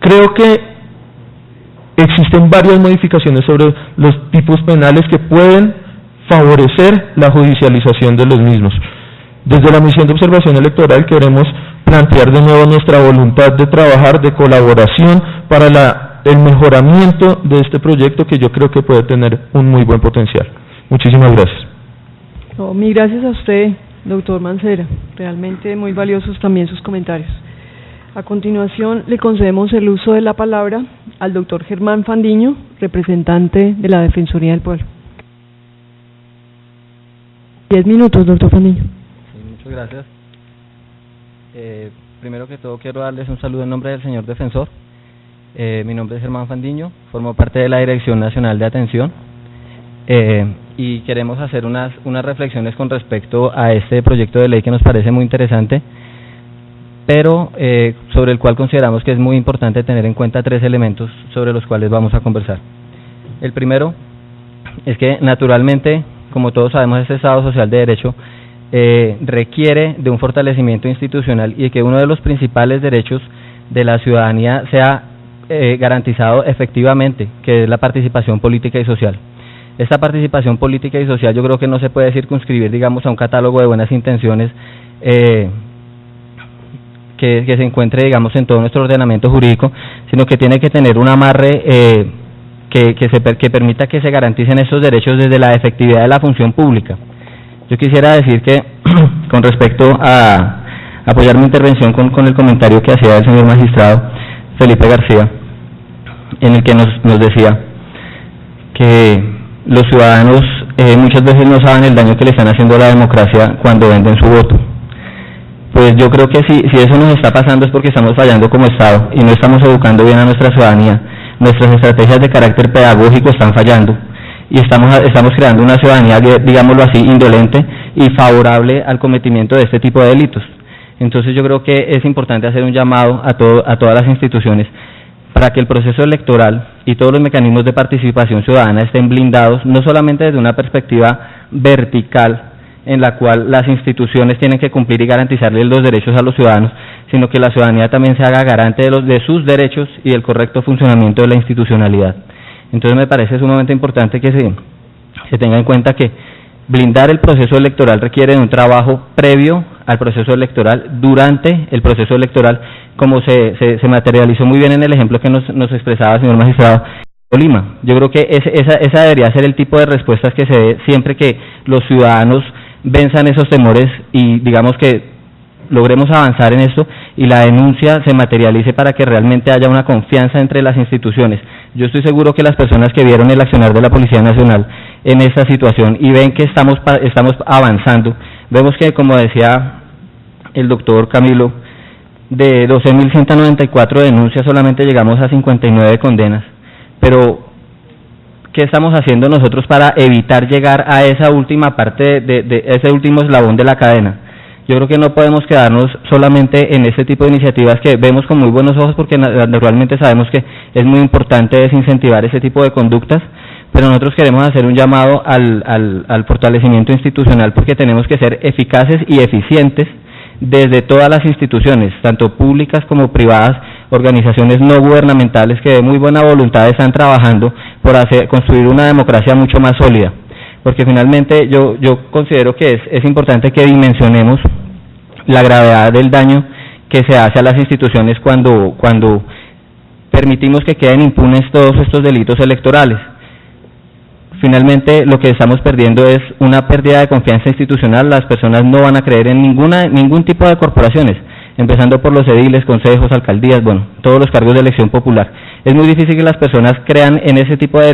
creo que existen varias modificaciones sobre los tipos penales que pueden favorecer la judicialización de los mismos. Desde la misión de observación electoral queremos plantear de nuevo nuestra voluntad de trabajar, de colaboración para el mejoramiento de este proyecto, que yo creo que puede tener un muy buen potencial. Muchísimas gracias. Mil gracias a usted, doctor Mancera. Realmente muy valiosos también sus comentarios. A continuación le concedemos el uso de la palabra al doctor Germán Fandiño, representante de la Defensoría del Pueblo. 10 minutos, doctor Fandiño. Sí, muchas gracias. Primero que todo quiero darles un saludo en nombre del señor defensor. Mi nombre es Germán Fandiño, formo parte de la Dirección Nacional de Atención y queremos hacer unas reflexiones con respecto a este proyecto de ley que nos parece muy interesante, pero sobre el cual consideramos que es muy importante tener en cuenta 3 elementos sobre los cuales vamos a conversar. El primero es que, naturalmente, como todos sabemos, este Estado Social de Derecho requiere de un fortalecimiento institucional y de que uno de los principales derechos de la ciudadanía sea garantizado efectivamente, que es la participación política y social. Esta participación política y social yo creo que no se puede circunscribir, digamos, a un catálogo de buenas intenciones que se encuentre, digamos, en todo nuestro ordenamiento jurídico, sino que tiene que tener un amarre que permita que se garanticen estos derechos desde la efectividad de la función pública. Yo quisiera decir que, con respecto a apoyar mi intervención con el comentario que hacía el señor magistrado Felipe García, en el que nos decía que los ciudadanos muchas veces no saben el daño que le están haciendo a la democracia cuando venden su voto. Pues yo creo que si eso nos está pasando es porque estamos fallando como Estado y no estamos educando bien a nuestra ciudadanía. Nuestras estrategias de carácter pedagógico están fallando y estamos creando una ciudadanía, digámoslo así, indolente y favorable al cometimiento de este tipo de delitos. Entonces yo creo que es importante hacer un llamado a todas las instituciones para que el proceso electoral y todos los mecanismos de participación ciudadana estén blindados, no solamente desde una perspectiva vertical, en la cual las instituciones tienen que cumplir y garantizarles los derechos a los ciudadanos, sino que la ciudadanía también se haga garante de sus derechos y del correcto funcionamiento de la institucionalidad. Entonces me parece sumamente importante que se tenga en cuenta que blindar el proceso electoral requiere de un trabajo previo al proceso electoral, durante el proceso electoral, como se materializó muy bien en el ejemplo que nos expresaba el señor magistrado Lima. Yo creo que esa debería ser el tipo de respuestas que se dé siempre que los ciudadanos venzan esos temores y digamos que logremos avanzar en esto y la denuncia se materialice para que realmente haya una confianza entre las instituciones. Yo estoy seguro que las personas que vieron el accionar de la Policía Nacional en esta situación y ven que estamos avanzando, vemos que, como decía el doctor Camilo, de 12.194 denuncias solamente llegamos a 59 condenas, pero ¿qué estamos haciendo nosotros para evitar llegar a esa última parte de ese último eslabón de la cadena? Yo creo que no podemos quedarnos solamente en este tipo de iniciativas que vemos con muy buenos ojos, porque naturalmente sabemos que es muy importante desincentivar ese tipo de conductas, pero nosotros queremos hacer un llamado al fortalecimiento institucional, porque tenemos que ser eficaces y eficientes desde todas las instituciones, tanto públicas como privadas, organizaciones no gubernamentales que de muy buena voluntad están trabajando por construir una democracia mucho más sólida, porque finalmente yo considero que es importante que dimensionemos la gravedad del daño que se hace a las instituciones cuando permitimos que queden impunes todos estos delitos electorales. Finalmente lo que estamos perdiendo es una pérdida de confianza institucional. Las personas no van a creer en ningún tipo de corporaciones, empezando por los ediles, consejos, alcaldías, bueno, todos los cargos de elección popular. Es muy difícil que las personas crean en ese tipo de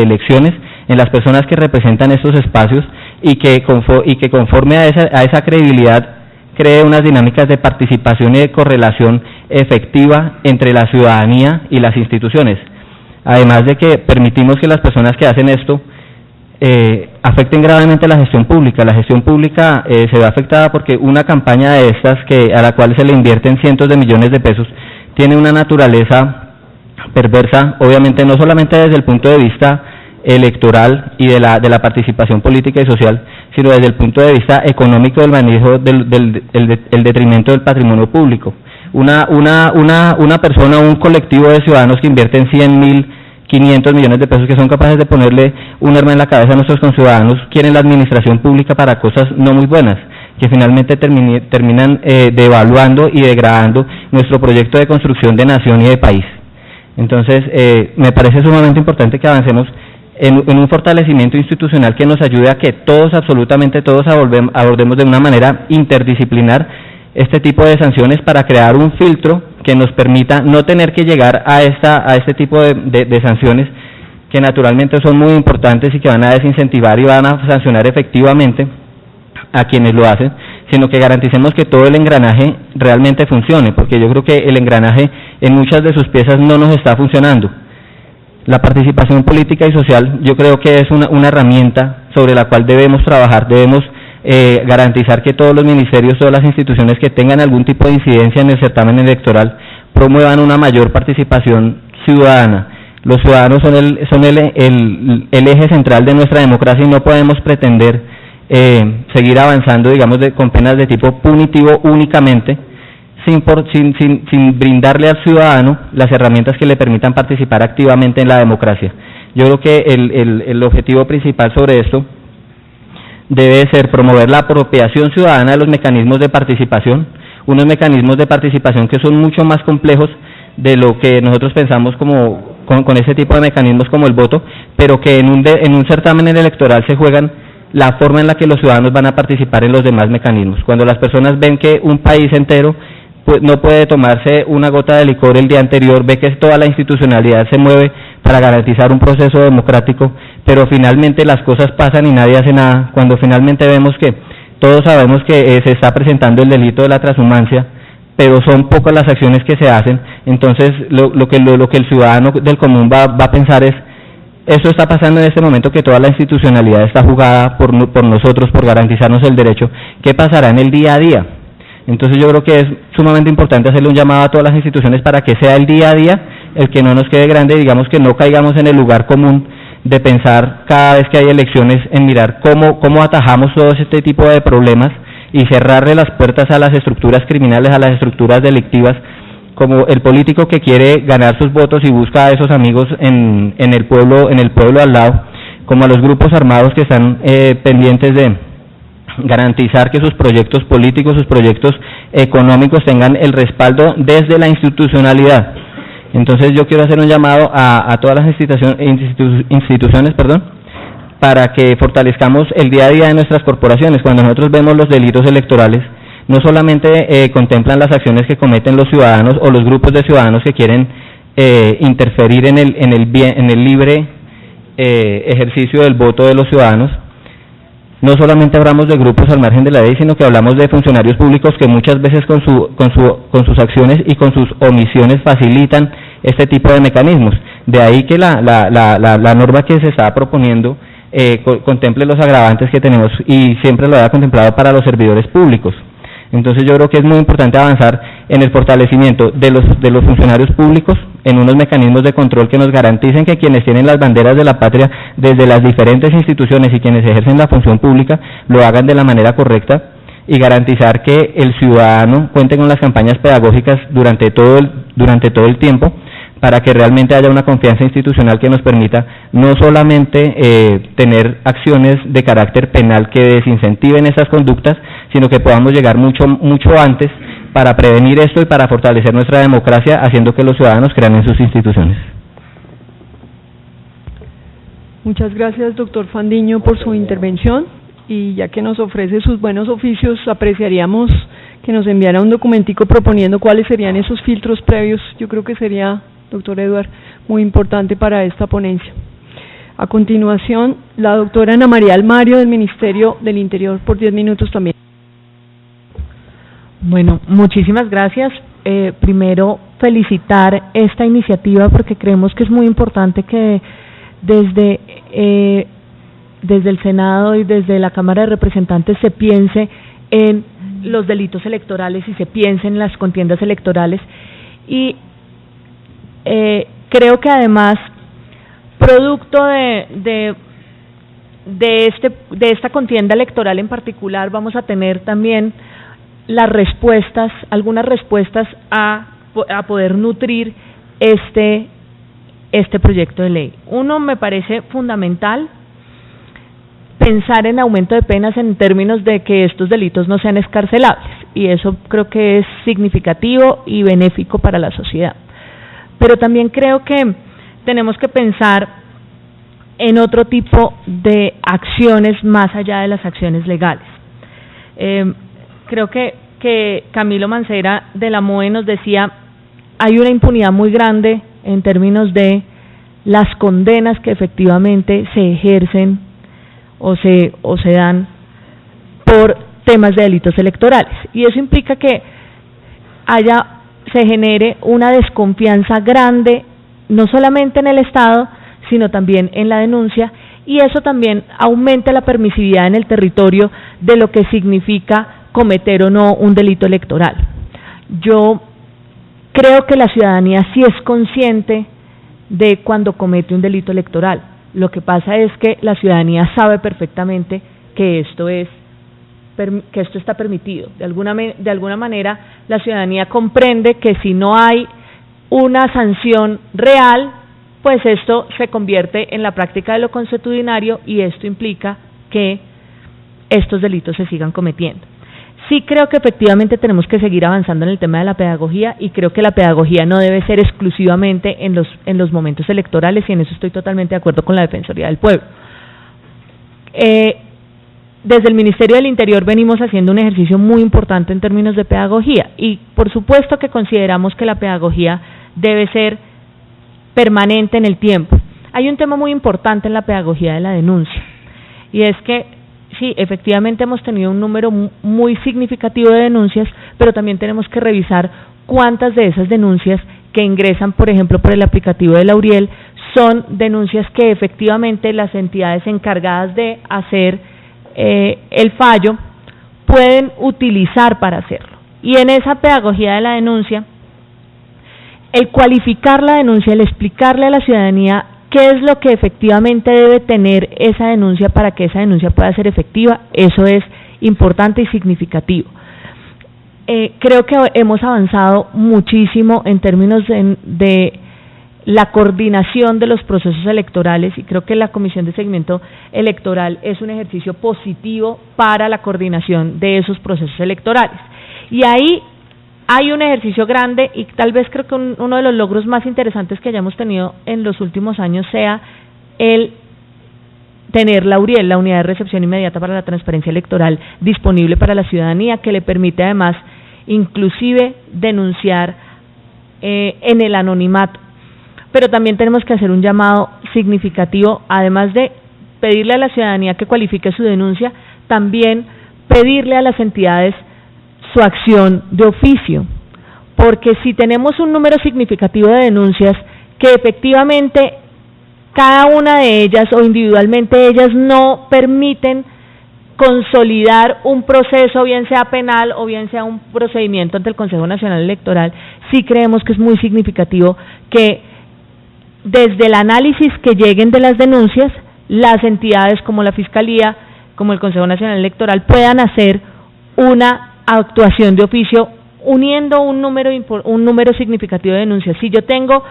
elecciones, en las personas que representan estos espacios y que conforme a esa credibilidad cree unas dinámicas de participación y de correlación efectiva entre la ciudadanía y las instituciones. Además de que permitimos que las personas que hacen esto afecten gravemente la gestión pública. La gestión pública se ve afectada porque una campaña de estas, a la cual se le invierten cientos de millones de pesos, tiene una naturaleza perversa, obviamente no solamente desde el punto de vista electoral y de la participación política y social, sino desde el punto de vista económico del manejo del detrimento del patrimonio público. Una persona, un colectivo de ciudadanos que invierten 100.000, 500 millones de pesos, que son capaces de ponerle un arma en la cabeza a nuestros conciudadanos, quieren la administración pública para cosas no muy buenas, que finalmente terminan devaluando y degradando nuestro proyecto de construcción de nación y de país. Entonces, me parece sumamente importante que avancemos en un fortalecimiento institucional que nos ayude a que todos, absolutamente todos, abordemos de una manera interdisciplinar este tipo de sanciones para crear un filtro que nos permita no tener que llegar a este tipo de sanciones que naturalmente son muy importantes y que van a desincentivar y van a sancionar efectivamente a quienes lo hacen, sino que garanticemos que todo el engranaje realmente funcione, porque yo creo que el engranaje en muchas de sus piezas no nos está funcionando. La participación política y social yo creo que es una herramienta sobre la cual debemos trabajar, debemos garantizar que todos los ministerios, todas las instituciones que tengan algún tipo de incidencia en el certamen electoral promuevan una mayor participación ciudadana. Los ciudadanos son el eje central de nuestra democracia y no podemos pretender seguir avanzando, digamos, con penas de tipo punitivo únicamente, sin brindarle al ciudadano las herramientas que le permitan participar activamente en la democracia. Yo creo que el objetivo principal sobre esto debe ser promover la apropiación ciudadana de los mecanismos de participación, unos mecanismos de participación que son mucho más complejos de lo que nosotros pensamos con ese tipo de mecanismos como el voto, pero que en un certamen electoral se juegan la forma en la que los ciudadanos van a participar en los demás mecanismos. Cuando las personas ven que un país entero no puede tomarse una gota de licor el día anterior, ve que toda la institucionalidad se mueve para garantizar un proceso democrático, pero finalmente las cosas pasan y nadie hace nada. Cuando finalmente vemos que todos sabemos que se está presentando el delito de la transhumancia, pero son pocas las acciones que se hacen, entonces lo que el ciudadano del común va a pensar es: esto está pasando en este momento, que toda la institucionalidad está jugada por nosotros, por garantizarnos el derecho. ¿Qué pasará en el día a día? Entonces yo creo que es sumamente importante hacerle un llamado a todas las instituciones para que sea el día a día el que no nos quede grande, digamos, que no caigamos en el lugar común de pensar cada vez que hay elecciones en mirar cómo atajamos todo este tipo de problemas y cerrarle las puertas a las estructuras criminales, a las estructuras delictivas, como el político que quiere ganar sus votos y busca a esos amigos en el pueblo al lado, como a los grupos armados que están pendientes de garantizar que sus proyectos políticos, sus proyectos económicos tengan el respaldo desde la institucionalidad. Entonces yo quiero hacer un llamado a todas las instituciones, para que fortalezcamos el día a día de nuestras corporaciones. Cuando nosotros vemos los delitos electorales, no solamente contemplan las acciones que cometen los ciudadanos o los grupos de ciudadanos que quieren interferir en el libre ejercicio del voto de los ciudadanos. No solamente hablamos de grupos al margen de la ley, sino que hablamos de funcionarios públicos que muchas veces con sus acciones y con sus omisiones facilitan este tipo de mecanismos. De ahí que la norma que se está proponiendo contemple los agravantes que tenemos, y siempre lo haya contemplado para los servidores públicos. Entonces yo creo que es muy importante avanzar en el fortalecimiento de los funcionarios públicos, en unos mecanismos de control que nos garanticen que quienes tienen las banderas de la patria desde las diferentes instituciones y quienes ejercen la función pública lo hagan de la manera correcta, y garantizar que el ciudadano cuente con las campañas pedagógicas durante todo el tiempo, para que realmente haya una confianza institucional que nos permita no solamente tener acciones de carácter penal que desincentiven esas conductas, sino que podamos llegar mucho antes para prevenir esto y para fortalecer nuestra democracia, haciendo que los ciudadanos crean en sus instituciones. Muchas gracias, doctor Fandiño, por su intervención, y ya que nos ofrece sus buenos oficios, apreciaríamos que nos enviara un documentico proponiendo cuáles serían esos filtros previos. Yo creo que sería, doctor Eduard, muy importante para esta ponencia. A continuación, la doctora Ana María Almario, del Ministerio del Interior, por 10 minutos también. Bueno, muchísimas gracias. Primero, felicitar esta iniciativa, porque creemos que es muy importante que desde el Senado y desde la Cámara de Representantes se piense en los delitos electorales y se piense en las contiendas electorales. Y creo que además, producto de esta contienda electoral en particular, vamos a tener también algunas respuestas a poder nutrir este proyecto de ley. Uno, me parece fundamental pensar en aumento de penas en términos de que estos delitos no sean excarcelables, y eso creo que es significativo y benéfico para la sociedad. Pero también creo que tenemos que pensar en otro tipo de acciones más allá de las acciones legales. Creo que Camilo Mancera de la MOE nos decía: hay una impunidad muy grande en términos de las condenas que efectivamente se ejercen o se dan por temas de delitos electorales, y eso implica que se genere una desconfianza grande, no solamente en el Estado, sino también en la denuncia, y eso también aumenta la permisividad en el territorio de lo que significa cometer o no un delito electoral. Yo creo que la ciudadanía sí es consciente de cuando comete un delito electoral. Lo que pasa es que la ciudadanía sabe perfectamente que esto está permitido. De alguna manera la ciudadanía comprende que si no hay una sanción real, pues esto se convierte en la práctica de lo consuetudinario y esto implica que estos delitos se sigan cometiendo. Sí creo que efectivamente tenemos que seguir avanzando en el tema de la pedagogía y creo que la pedagogía no debe ser exclusivamente en los momentos electorales y en eso estoy totalmente de acuerdo con la Defensoría del Pueblo. Desde el Ministerio del Interior venimos haciendo un ejercicio muy importante en términos de pedagogía y por supuesto que consideramos que la pedagogía debe ser permanente en el tiempo. Hay un tema muy importante en la pedagogía de la denuncia y es que sí, efectivamente hemos tenido un número muy significativo de denuncias, pero también tenemos que revisar cuántas de esas denuncias que ingresan, por ejemplo, por el aplicativo de Lauriel, son denuncias que efectivamente las entidades encargadas de hacer el fallo pueden utilizar para hacerlo. Y en esa pedagogía de la denuncia, el cualificar la denuncia, el explicarle a la ciudadanía qué es lo que efectivamente debe tener esa denuncia para que esa denuncia pueda ser efectiva, eso es importante y significativo. Creo que hemos avanzado muchísimo en términos de la coordinación de los procesos electorales y creo que la Comisión de Seguimiento Electoral es un ejercicio positivo para la coordinación de esos procesos electorales. Y ahí hay un ejercicio grande y tal vez creo que uno de los logros más interesantes que hayamos tenido en los últimos años sea el tener Lauriel, la Unidad de Recepción Inmediata para la Transparencia Electoral, disponible para la ciudadanía, que le permite además inclusive denunciar en el anonimato. Pero también tenemos que hacer un llamado significativo, además de pedirle a la ciudadanía que cualifique su denuncia, también pedirle a las entidades su acción de oficio, porque si tenemos un número significativo de denuncias que efectivamente cada una de ellas o individualmente ellas no permiten consolidar un proceso, bien sea penal o bien sea un procedimiento ante el Consejo Nacional Electoral, sí creemos que es muy significativo que desde el análisis que lleguen de las denuncias, las entidades como la Fiscalía, como el Consejo Nacional Electoral puedan hacer una actuación de oficio uniendo un número significativo de denuncias. Si yo tengo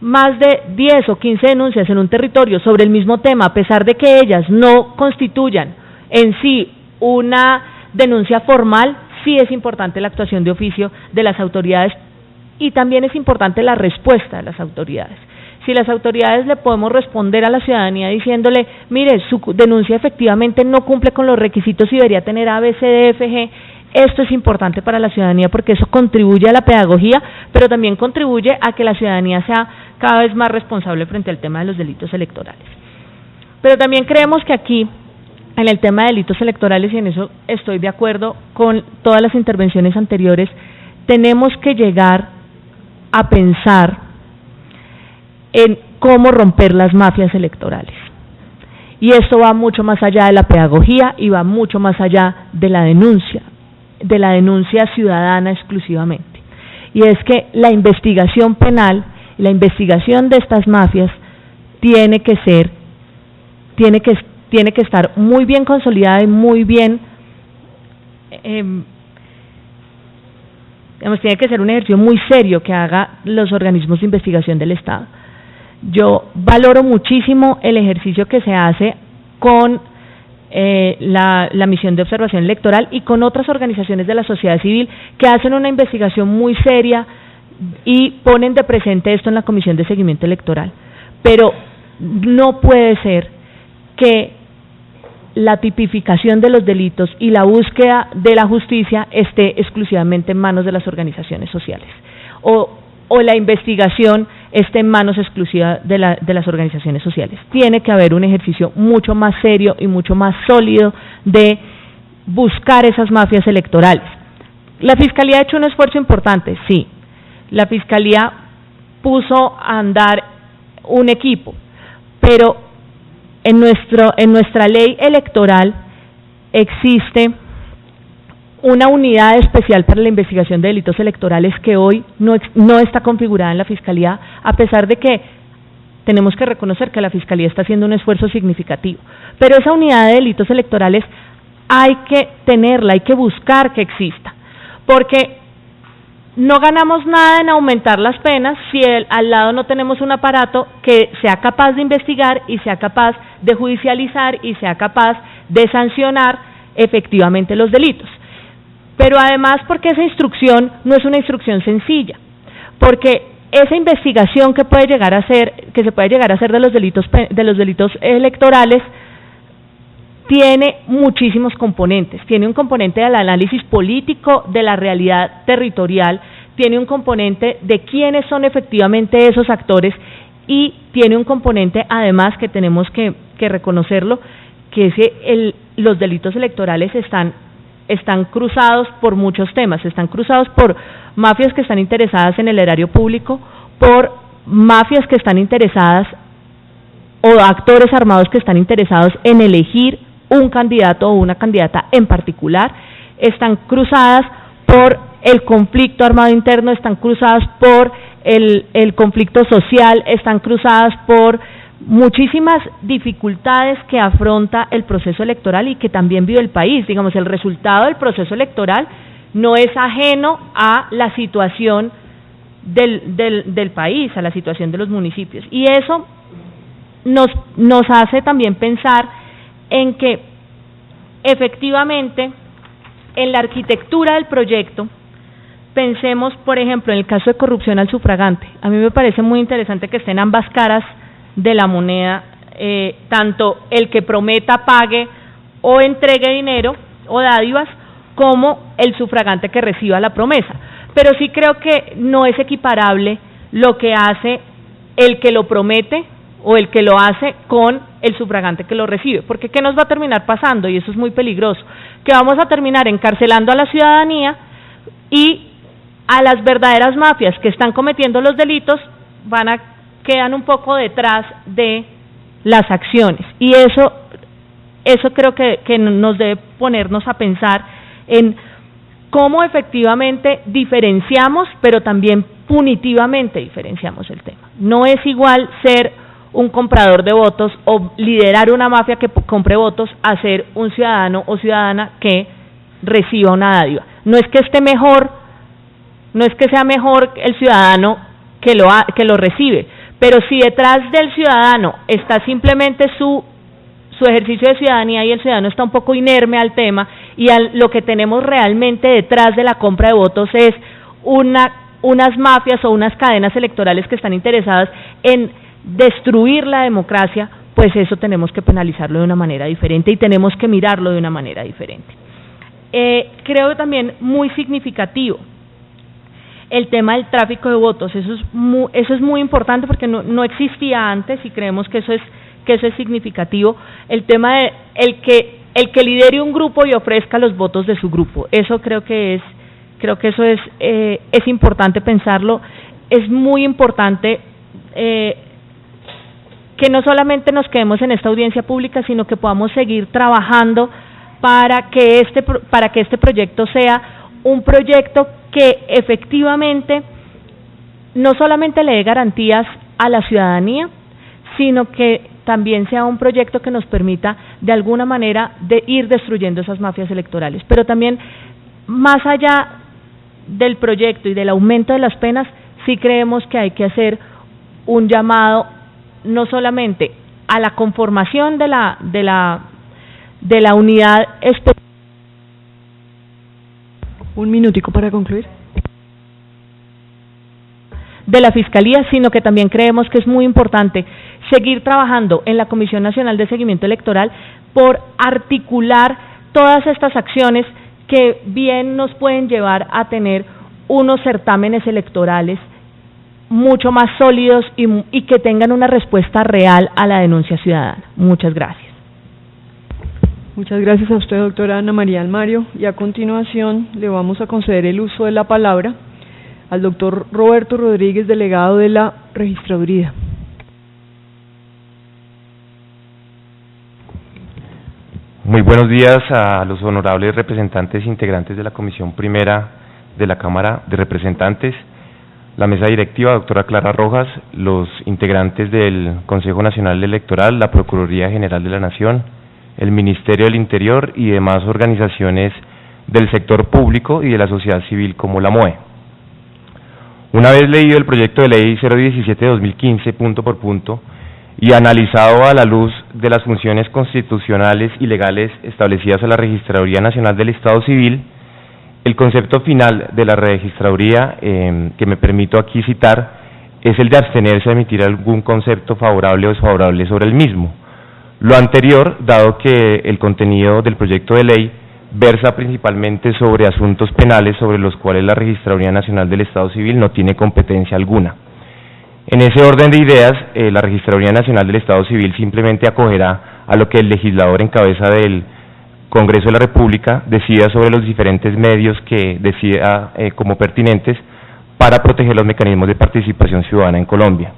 más de 10 o 15 denuncias en un territorio sobre el mismo tema, a pesar de que ellas no constituyan en sí una denuncia formal, sí es importante la actuación de oficio de las autoridades y también es importante la respuesta de las autoridades. Si las autoridades le podemos responder a la ciudadanía diciéndole, mire, su denuncia efectivamente no cumple con los requisitos y debería tener A, B, C, D, F, G, esto es importante para la ciudadanía porque eso contribuye a la pedagogía, pero también contribuye a que la ciudadanía sea cada vez más responsable frente al tema de los delitos electorales. Pero también creemos que aquí, en el tema de delitos electorales, y en eso estoy de acuerdo con todas las intervenciones anteriores, tenemos que llegar a pensar en cómo romper las mafias electorales. Y esto va mucho más allá de la pedagogía y va mucho más allá de la denuncia ciudadana exclusivamente. Y es que la investigación penal, la investigación de estas mafias tiene que estar muy bien consolidada y muy bien, tiene que ser un ejercicio muy serio que haga los organismos de investigación del Estado. Yo valoro muchísimo el ejercicio que se hace con la misión de observación electoral y con otras organizaciones de la sociedad civil que hacen una investigación muy seria y ponen de presente esto en la Comisión de Seguimiento Electoral. Pero no puede ser que la tipificación de los delitos y la búsqueda de la justicia esté exclusivamente en manos de las organizaciones sociales o la investigación esté en manos exclusivas de las organizaciones sociales. Tiene que haber un ejercicio mucho más serio y mucho más sólido de buscar esas mafias electorales. La Fiscalía ha hecho un esfuerzo importante, sí. La Fiscalía puso a andar un equipo, pero en nuestra ley electoral existe una unidad especial para la investigación de delitos electorales que hoy no está configurada en la Fiscalía, a pesar de que tenemos que reconocer que la Fiscalía está haciendo un esfuerzo significativo. Pero esa unidad de delitos electorales hay que tenerla, hay que buscar que exista, porque no ganamos nada en aumentar las penas si al lado no tenemos un aparato que sea capaz de investigar y sea capaz de judicializar y sea capaz de sancionar efectivamente los delitos. Pero además porque esa instrucción no es una instrucción sencilla, porque esa investigación que se puede llegar a hacer de los delitos electorales tiene muchísimos componentes. Tiene un componente del análisis político de la realidad territorial, tiene un componente de quiénes son efectivamente esos actores y tiene un componente además que tenemos que reconocerlo, que es que los delitos electorales están cruzados por muchos temas, están cruzados por mafias que están interesadas en el erario público, por mafias que están interesadas o actores armados que están interesados en elegir un candidato o una candidata en particular, están cruzadas por el conflicto armado interno, están cruzadas por el conflicto social, están cruzadas por muchísimas dificultades que afronta el proceso electoral y que también vive el país. Digamos, el resultado del proceso electoral no es ajeno a la situación del país, a la situación de los municipios. Y eso nos hace también pensar en que efectivamente en la arquitectura del proyecto pensemos, por ejemplo, en el caso de corrupción al sufragante. A mí me parece muy interesante que estén ambas caras de la moneda, tanto el que prometa, pague o entregue dinero o dádivas, como el sufragante que reciba la promesa. Pero sí creo que no es equiparable lo que hace el que lo promete o el que lo hace con el sufragante que lo recibe, porque ¿qué nos va a terminar pasando? Y eso es muy peligroso, que vamos a terminar encarcelando a la ciudadanía y a las verdaderas mafias que están cometiendo los delitos quedan un poco detrás de las acciones, y eso creo que nos debe ponernos a pensar en cómo efectivamente diferenciamos, pero también punitivamente diferenciamos el tema. No es igual ser un comprador de votos o liderar una mafia que compre votos a ser un ciudadano o ciudadana que reciba una dádiva. No es que esté mejor, no es que sea mejor el ciudadano que lo recibe, pero si detrás del ciudadano está simplemente su ejercicio de ciudadanía y el ciudadano está un poco inerme al tema y lo que tenemos realmente detrás de la compra de votos es unas mafias o unas cadenas electorales que están interesadas en destruir la democracia, pues eso tenemos que penalizarlo de una manera diferente y tenemos que mirarlo de una manera diferente. Creo también muy significativo el tema del tráfico de votos. Eso es muy importante porque no existía antes y creemos que eso es significativo. El tema de el que lidere un grupo y ofrezca los votos de su grupo. Eso creo que eso es importante pensarlo. Es muy importante que no solamente nos quedemos en esta audiencia pública, sino que podamos seguir trabajando para que este proyecto sea un proyecto que efectivamente no solamente le dé garantías a la ciudadanía, sino que también sea un proyecto que nos permita de alguna manera de ir destruyendo esas mafias electorales. Pero también, más allá del proyecto y del aumento de las penas, sí creemos que hay que hacer un llamado no solamente a la conformación de la unidad especial. Un minutico para concluir. De la Fiscalía, sino que también creemos que es muy importante seguir trabajando en la Comisión Nacional de Seguimiento Electoral por articular todas estas acciones que bien nos pueden llevar a tener unos certámenes electorales mucho más sólidos y que tengan una respuesta real a la denuncia ciudadana. Muchas gracias. Muchas gracias a usted, doctora Ana María Almario, y a continuación le vamos a conceder el uso de la palabra al doctor Roberto Rodríguez, delegado de la Registraduría. Muy buenos días a los honorables representantes integrantes de la Comisión Primera de la Cámara de Representantes, la mesa directiva, doctora Clara Rojas, los integrantes del Consejo Nacional Electoral, la Procuraduría General de la Nación, el Ministerio del Interior y demás organizaciones del sector público y de la sociedad civil como la MOE. Una vez leído el proyecto de ley 017 de 2015, punto por punto, y analizado a la luz de las funciones constitucionales y legales establecidas a la Registraduría Nacional del Estado Civil, el concepto final de la Registraduría, que me permito aquí citar, es el de abstenerse a emitir algún concepto favorable o desfavorable sobre el mismo. Lo anterior, dado que el contenido del proyecto de ley versa principalmente sobre asuntos penales sobre los cuales la Registraduría Nacional del Estado Civil no tiene competencia alguna. En ese orden de ideas, la Registraduría Nacional del Estado Civil simplemente acogerá a lo que el legislador en cabeza del Congreso de la República decida sobre los diferentes medios que decida como pertinentes para proteger los mecanismos de participación ciudadana en Colombia.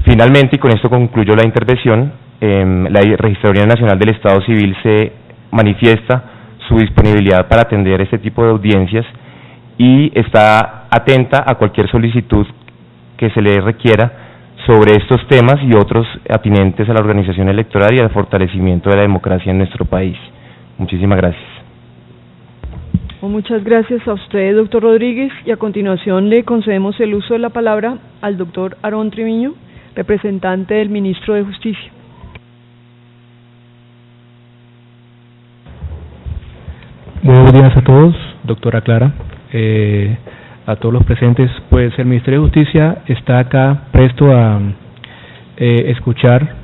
Finalmente, y con esto concluyo la intervención, la Registraduría Nacional del Estado Civil se manifiesta su disponibilidad para atender este tipo de audiencias y está atenta a cualquier solicitud que se le requiera sobre estos temas y otros atinentes a la organización electoral y al fortalecimiento de la democracia en nuestro país. Muchísimas gracias. Muchas gracias a usted, doctor Rodríguez, y a continuación le concedemos el uso de la palabra al doctor Aarón Triviño, representante del ministro de Justicia. Buenos días a todos, doctora Clara, a todos los presentes. Pues el Ministerio de Justicia está acá presto a escuchar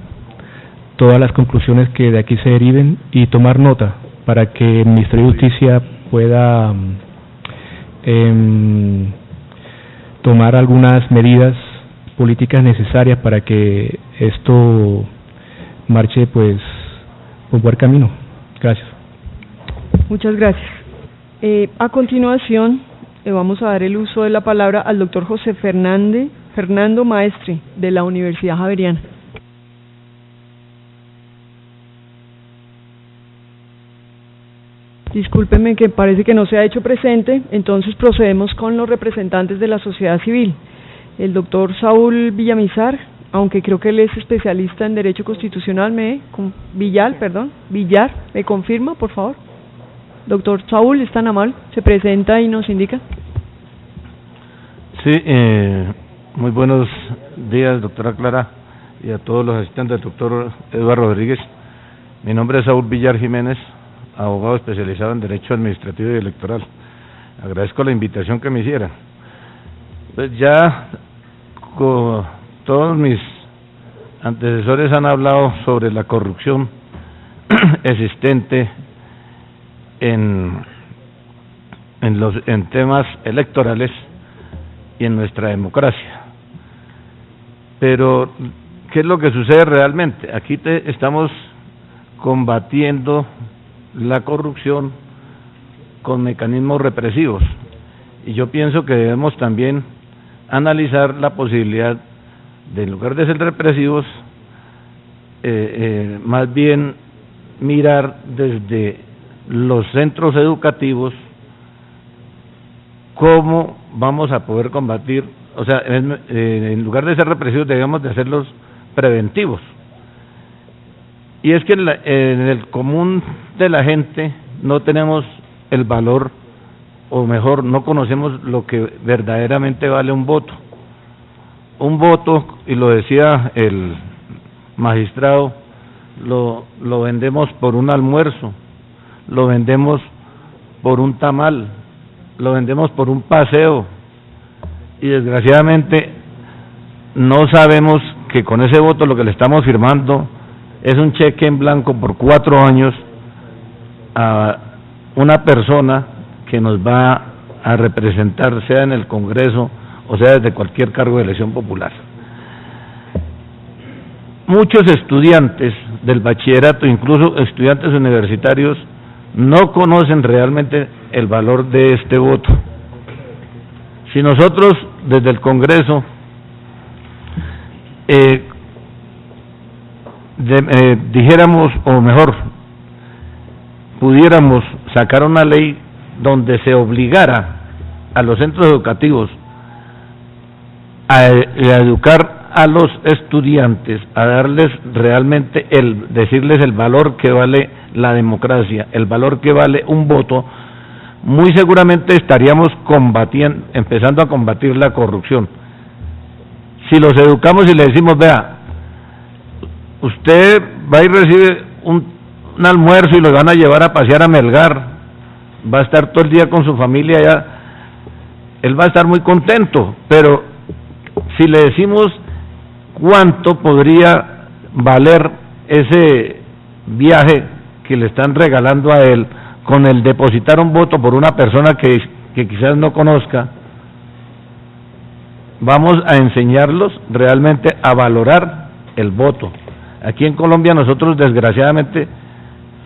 todas las conclusiones que de aquí se deriven y tomar nota para que el Ministerio de Justicia pueda tomar algunas medidas políticas necesarias para que esto marche pues por buen camino. Gracias. Muchas gracias. A continuación, le vamos a dar el uso de la palabra al doctor José Fernando Maestre, de la Universidad Javeriana. Discúlpeme que parece que no se ha hecho presente, entonces procedemos con los representantes de la sociedad civil. El doctor Saúl Villamizar, aunque creo que él es especialista en Derecho Constitucional, Villar, ¿me confirma, por favor? Doctor Saúl, ¿es tan amable? Se presenta y nos indica. Sí, muy buenos días, doctora Clara, y a todos los asistentes, doctor Eduardo Rodríguez. Mi nombre es Saúl Villar Jiménez, abogado especializado en Derecho Administrativo y Electoral. Agradezco la invitación que me hicieran. Pues ya todos mis antecesores han hablado sobre la corrupción existente en temas electorales y en nuestra democracia. Pero, ¿qué es lo que sucede realmente? Aquí estamos combatiendo la corrupción con mecanismos represivos, y yo pienso que debemos también analizar la posibilidad de, en lugar de ser represivos, más bien mirar desde los centros educativos cómo vamos a poder combatir, o sea, en lugar de ser represivos debemos de hacerlos preventivos. Y es que en el común de la gente no tenemos el valor, o mejor, no conocemos lo que verdaderamente vale un voto. Un voto, y lo decía el magistrado, lo vendemos por un almuerzo, lo vendemos por un tamal, lo vendemos por un paseo, y desgraciadamente no sabemos que con ese voto lo que le estamos firmando es un cheque en blanco por 4 años a una persona que nos va a representar, sea en el Congreso o sea desde cualquier cargo de elección popular. Muchos estudiantes del bachillerato, incluso estudiantes universitarios, no conocen realmente el valor de este voto. Si nosotros desde el Congreso dijéramos, o mejor, pudiéramos sacar una ley donde se obligara a los centros educativos a educar a los estudiantes, a darles realmente decirles el valor que vale la democracia, el valor que vale un voto, muy seguramente estaríamos empezando a combatir la corrupción. Si los educamos y le decimos, vea, usted va y recibe un almuerzo y lo van a llevar a pasear a Melgar, va a estar todo el día con su familia allá, él va a estar muy contento, pero si le decimos cuánto podría valer ese viaje que le están regalando a él con el depositar un voto por una persona que quizás no conozca, vamos a enseñarlos realmente a valorar el voto. Aquí en Colombia nosotros desgraciadamente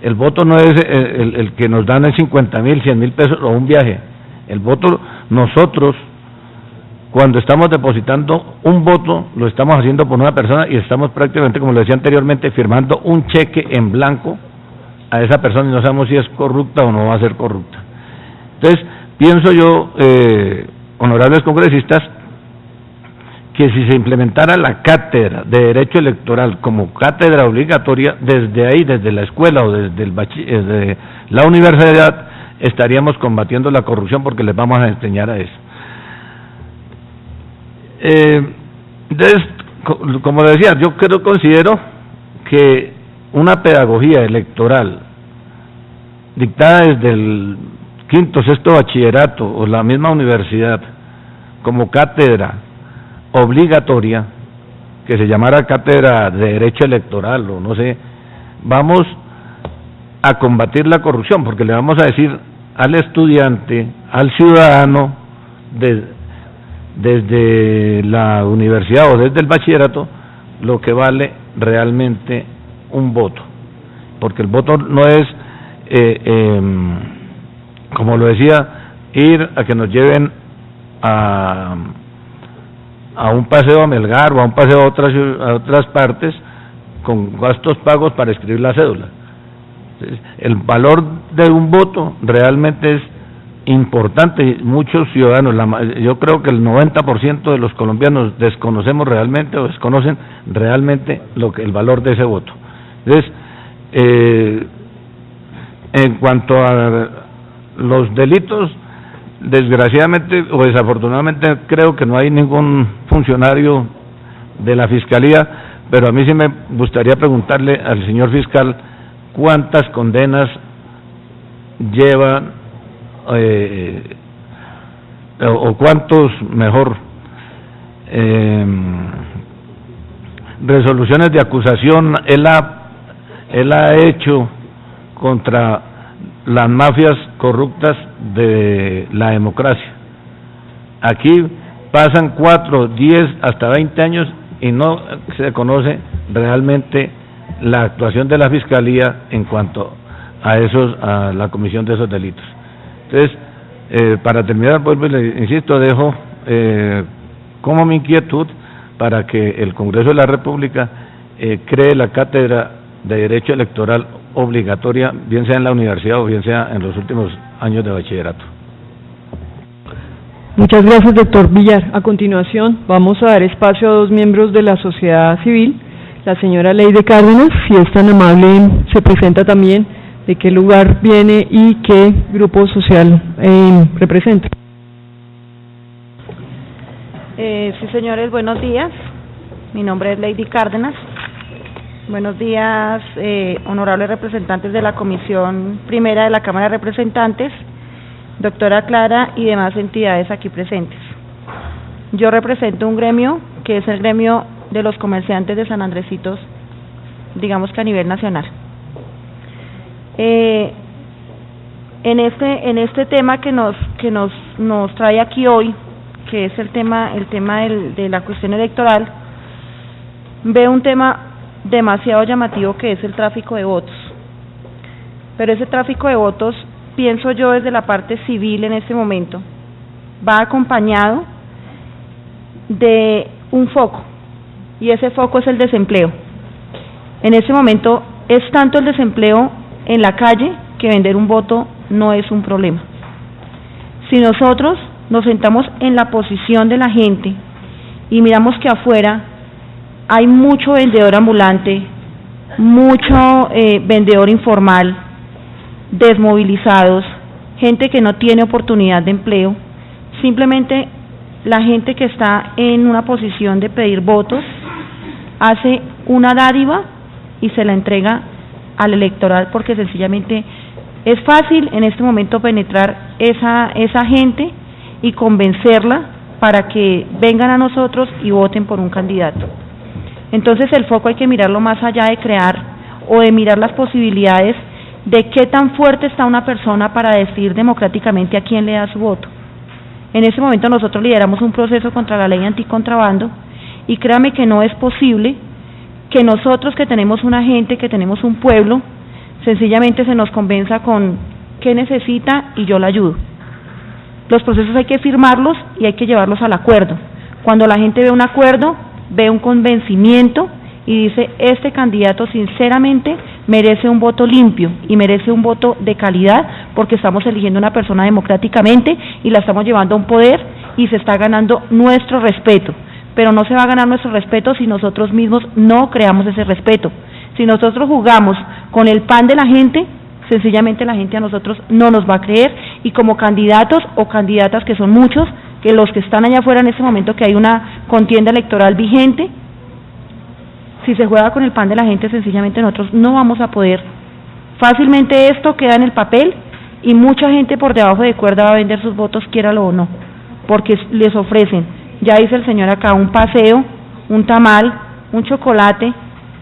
el voto no es el que nos dan en 50.000, 100.000 pesos o un viaje. El voto, nosotros cuando estamos depositando un voto lo estamos haciendo por una persona y estamos prácticamente, como lo decía anteriormente, firmando un cheque en blanco a esa persona y no sabemos si es corrupta o no va a ser corrupta. Entonces pienso yo, honorables congresistas, que si se implementara la cátedra de Derecho Electoral como cátedra obligatoria, desde ahí, desde la escuela o desde la universidad, estaríamos combatiendo la corrupción porque les vamos a enseñar a eso. Entonces, como decía, yo considero que una pedagogía electoral dictada desde el quinto, sexto bachillerato o la misma universidad como cátedra obligatoria, que se llamara cátedra de Derecho Electoral o no sé, vamos a combatir la corrupción porque le vamos a decir al estudiante, al ciudadano, desde la universidad o desde el bachillerato, lo que vale realmente un voto, porque el voto no es, como lo decía, ir a que nos lleven a un paseo a Melgar o a un paseo a otras partes con gastos pagos para escribir la cédula. Entonces, el valor de un voto realmente es importante. Muchos ciudadanos, yo creo que el 90% de los colombianos desconocemos realmente o desconocen realmente el valor de ese voto. Entonces, en cuanto a los delitos, desgraciadamente o desafortunadamente creo que no hay ningún funcionario de la Fiscalía, pero a mí sí me gustaría preguntarle al señor fiscal cuántas condenas llevan o cuántos, mejor, resoluciones de acusación él ha hecho contra las mafias corruptas de la democracia. Aquí pasan 4, 10, hasta 20 años y no se conoce realmente la actuación de la Fiscalía en cuanto a la comisión de esos delitos. Entonces, para terminar, vuelvo y le insisto, dejo como mi inquietud para que el Congreso de la República cree la cátedra de Derecho Electoral obligatoria, bien sea en la universidad o bien sea en los últimos años de bachillerato. Muchas gracias, doctor Villar. A continuación, vamos a dar espacio a dos miembros de la sociedad civil. La señora Lady Cárdenas, si es tan amable, se presenta también, de qué lugar viene y qué grupo social representa. Sí, señores, buenos días. Mi nombre es Lady Cárdenas. Buenos días, honorables representantes de la Comisión Primera de la Cámara de Representantes, doctora Clara y demás entidades aquí presentes. Yo represento un gremio que es el gremio de los comerciantes de San Andresitos, digamos que a nivel nacional. En este tema que nos trae aquí hoy, que es el tema de la cuestión electoral, veo un tema demasiado llamativo que es el tráfico de votos. Pero ese tráfico de votos, pienso yo desde la parte civil en este momento, va acompañado de un foco, y ese foco es el desempleo. En este momento es tanto el desempleo en la calle que vender un voto no es un problema. Si nosotros nos sentamos en la posición de la gente y miramos que afuera hay mucho vendedor ambulante, mucho vendedor informal, desmovilizados, gente que no tiene oportunidad de empleo. Simplemente la gente que está en una posición de pedir votos hace una dádiva y se la entrega al electoral, porque sencillamente es fácil en este momento penetrar esa gente y convencerla para que vengan a nosotros y voten por un candidato. Entonces el foco hay que mirarlo más allá de crear o de mirar las posibilidades de qué tan fuerte está una persona para decidir democráticamente a quién le da su voto. En ese momento nosotros lideramos un proceso contra la ley anticontrabando y créame que no es posible que nosotros, que tenemos una gente, que tenemos un pueblo, sencillamente se nos convenza con qué necesita y yo la ayudo. Los procesos hay que firmarlos y hay que llevarlos al acuerdo. Cuando la gente ve un acuerdo, ve un convencimiento y dice, este candidato sinceramente merece un voto limpio y merece un voto de calidad, porque estamos eligiendo una persona democráticamente y la estamos llevando a un poder y se está ganando nuestro respeto. Pero no se va a ganar nuestro respeto si nosotros mismos no creamos ese respeto. Si nosotros jugamos con el pan de la gente, sencillamente la gente a nosotros no nos va a creer, y como candidatos o candidatas, que son muchos, que los que están allá afuera en este momento, que hay una contienda electoral vigente, si se juega con el pan de la gente, sencillamente nosotros no vamos a poder. Fácilmente esto queda en el papel y mucha gente por debajo de cuerda va a vender sus votos, quiéralo o no, porque les ofrecen, ya dice el señor acá, un paseo, un tamal, un chocolate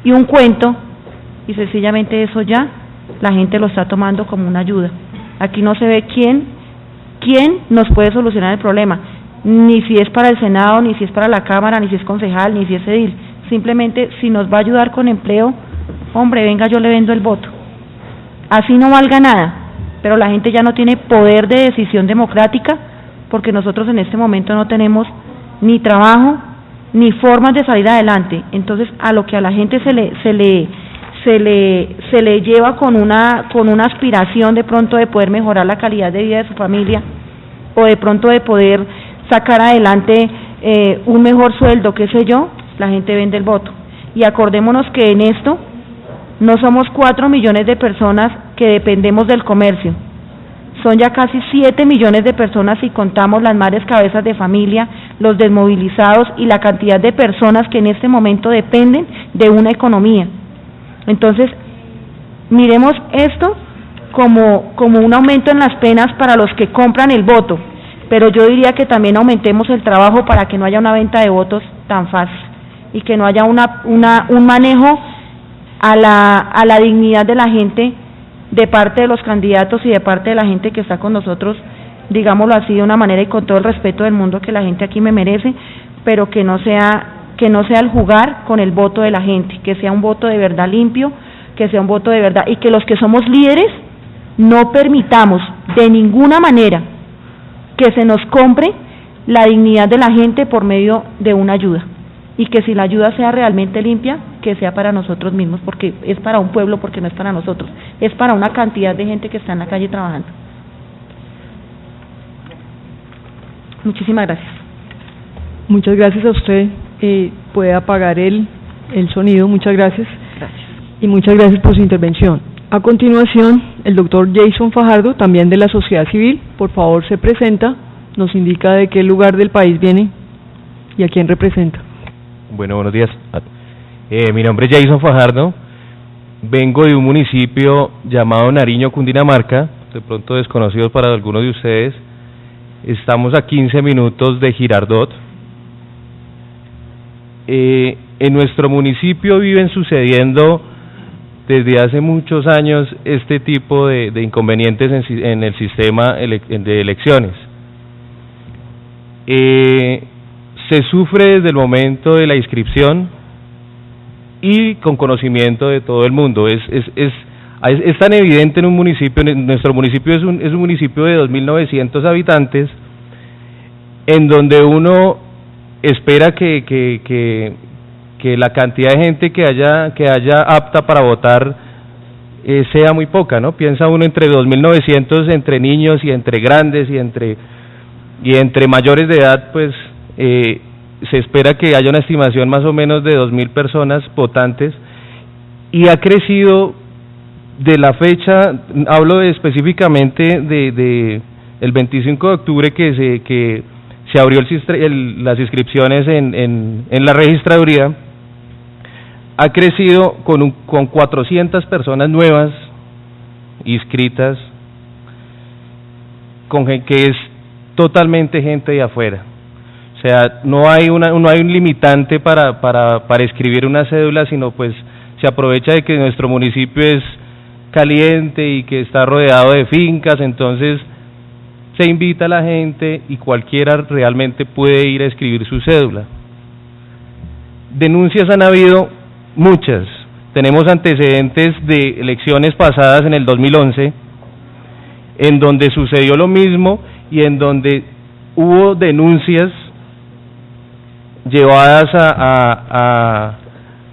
y un cuento, y sencillamente eso ya la gente lo está tomando como una ayuda. Aquí no se ve quién nos puede solucionar el problema, ni si es para el Senado, ni si es para la Cámara, ni si es concejal, ni si es edil. Simplemente, si nos va a ayudar con empleo, hombre, venga, yo le vendo el voto. Así no valga nada, pero la gente ya no tiene poder de decisión democrática, porque nosotros en este momento no tenemos ni trabajo, ni formas de salir adelante. Entonces, a lo que a la gente se le lleva con una aspiración de pronto de poder mejorar la calidad de vida de su familia, o de pronto de poder sacar adelante un mejor sueldo, qué sé yo, la gente vende el voto. Y acordémonos que en esto no somos 4 millones de personas que dependemos del comercio, son ya casi 7 millones de personas si contamos las madres cabezas de familia, los desmovilizados y la cantidad de personas que en este momento dependen de una economía. Entonces, miremos esto como un aumento en las penas para los que compran el voto, pero yo diría que también aumentemos el trabajo para que no haya una venta de votos tan fácil y que no haya un manejo a la dignidad de la gente de parte de los candidatos y de parte de la gente que está con nosotros, digámoslo así de una manera y con todo el respeto del mundo que la gente aquí me merece, pero que no sea el jugar con el voto de la gente, que sea un voto de verdad limpio, que sea un voto de verdad, y que los que somos líderes no permitamos de ninguna manera que se nos compre la dignidad de la gente por medio de una ayuda, y que si la ayuda sea realmente limpia, que sea para nosotros mismos, porque es para un pueblo, porque no es para nosotros, es para una cantidad de gente que está en la calle trabajando. Muchísimas gracias. Muchas gracias a usted. Puede apagar el sonido. Muchas gracias. Gracias. Y muchas gracias por su intervención. A continuación, el doctor Jason Fajardo, también de la sociedad civil, por favor se presenta, nos indica de qué lugar del país viene y a quién representa. Bueno, buenos días. Mi nombre es Jason Fajardo, vengo de un municipio llamado Nariño, Cundinamarca, de pronto desconocido para algunos de ustedes. Estamos a 15 minutos de Girardot. En nuestro municipio viven sucediendo desde hace muchos años este tipo de inconvenientes en el sistema de elecciones. Se sufre desde el momento de la inscripción y con conocimiento de todo el mundo. Es tan evidente en un municipio, nuestro municipio es un municipio de 2.900 habitantes, en donde uno espera que la cantidad de gente que haya apta para votar sea muy poca, ¿no? Piensa uno entre 2.900, entre niños y entre grandes y entre mayores de edad, pues se espera que haya una estimación más o menos de 2.000 personas votantes, y ha crecido de la fecha, hablo específicamente de el 25 de octubre que se abrió las inscripciones en la registraduría, ha crecido con 400 personas nuevas inscritas, que es totalmente gente de afuera. O sea, no hay un limitante para escribir una cédula, sino pues se aprovecha de que nuestro municipio es caliente y que está rodeado de fincas, entonces se invita a la gente y cualquiera realmente puede ir a escribir su cédula. Denuncias han habido muchas. Tenemos antecedentes de elecciones pasadas en el 2011, en donde sucedió lo mismo y en donde hubo denuncias llevadas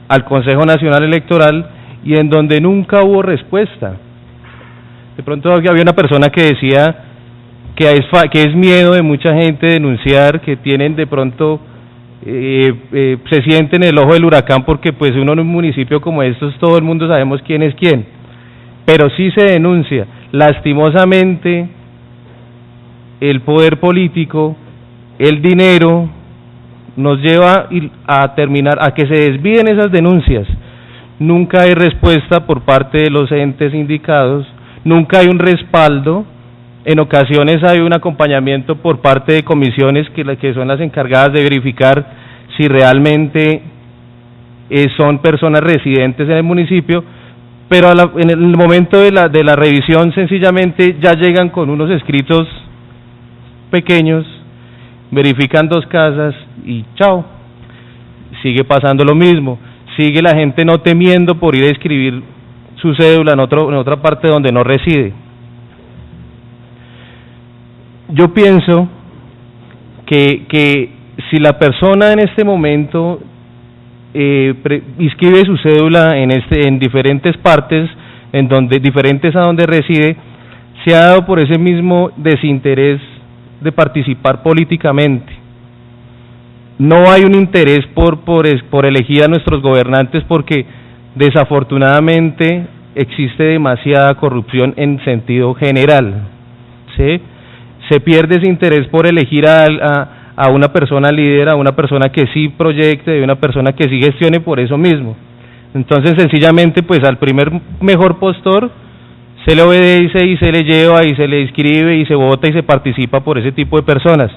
al Consejo Nacional Electoral y en donde nunca hubo respuesta. De pronto había una persona que decía que es miedo de mucha gente denunciar, que tienen de pronto, se sienten en el ojo del huracán porque pues uno en un municipio como estos todo el mundo sabemos quién es quién, pero sí se denuncia. Lastimosamente el poder político, el dinero, nos lleva a terminar, a que se desvíen esas denuncias. Nunca hay respuesta por parte de los entes indicados, nunca hay un respaldo. En ocasiones hay un acompañamiento por parte de comisiones que son las encargadas de verificar si realmente son personas residentes en el municipio, pero en el momento de la revisión sencillamente ya llegan con unos escritos pequeños, verifican 2 casas y chao. Sigue pasando lo mismo, sigue la gente no temiendo por ir a escribir su cédula en otra parte donde no reside. Yo pienso que si la persona en este momento inscribe su cédula en diferentes partes, diferentes a donde reside, se ha dado por ese mismo desinterés de participar políticamente. No hay un interés por elegir a nuestros gobernantes, porque desafortunadamente existe demasiada corrupción en sentido general, ¿sí? Se pierde ese interés por elegir a una persona líder, a una persona que sí proyecte, a una persona que sí gestione por eso mismo. Entonces sencillamente pues al primer mejor postor se le obedece y se le lleva y se le inscribe y se vota y se participa por ese tipo de personas.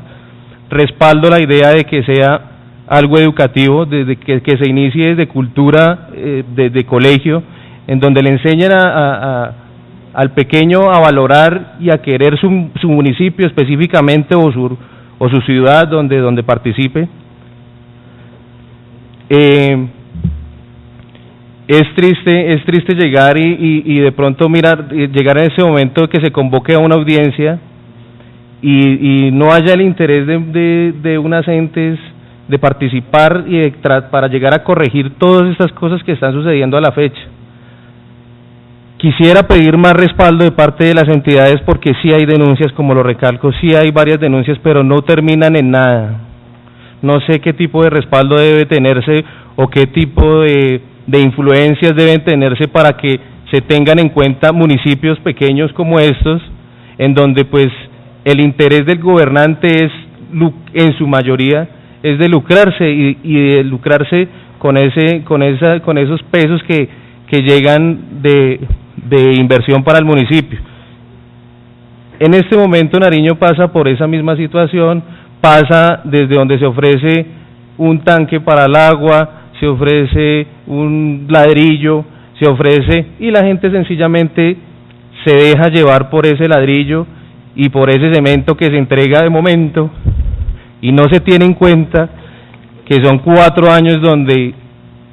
Respaldo la idea de que sea algo educativo, desde que se inicie desde cultura, desde colegio, en donde le enseñen al pequeño a valorar y a querer su municipio específicamente o su ciudad donde participe. Es triste llegar y de pronto llegar en ese momento que se convoque a una audiencia y no haya el interés de unas entes de participar y para llegar a corregir todas estas cosas que están sucediendo a la fecha. Quisiera pedir más respaldo de parte de las entidades, porque sí hay denuncias, como lo recalco, sí hay varias denuncias, pero no terminan en nada. No sé qué tipo de respaldo debe tenerse o qué tipo de influencias deben tenerse para que se tengan en cuenta municipios pequeños como estos, en donde pues el interés del gobernante es, en su mayoría, es de lucrarse y de lucrarse con esos pesos que llegan de inversión para el municipio. En este momento Nariño pasa por esa misma situación, pasa desde donde se ofrece un tanque para el agua, se ofrece un ladrillo, se ofrece, y la gente sencillamente se deja llevar por ese ladrillo y por ese cemento que se entrega de momento, y no se tiene en cuenta que son 4 años donde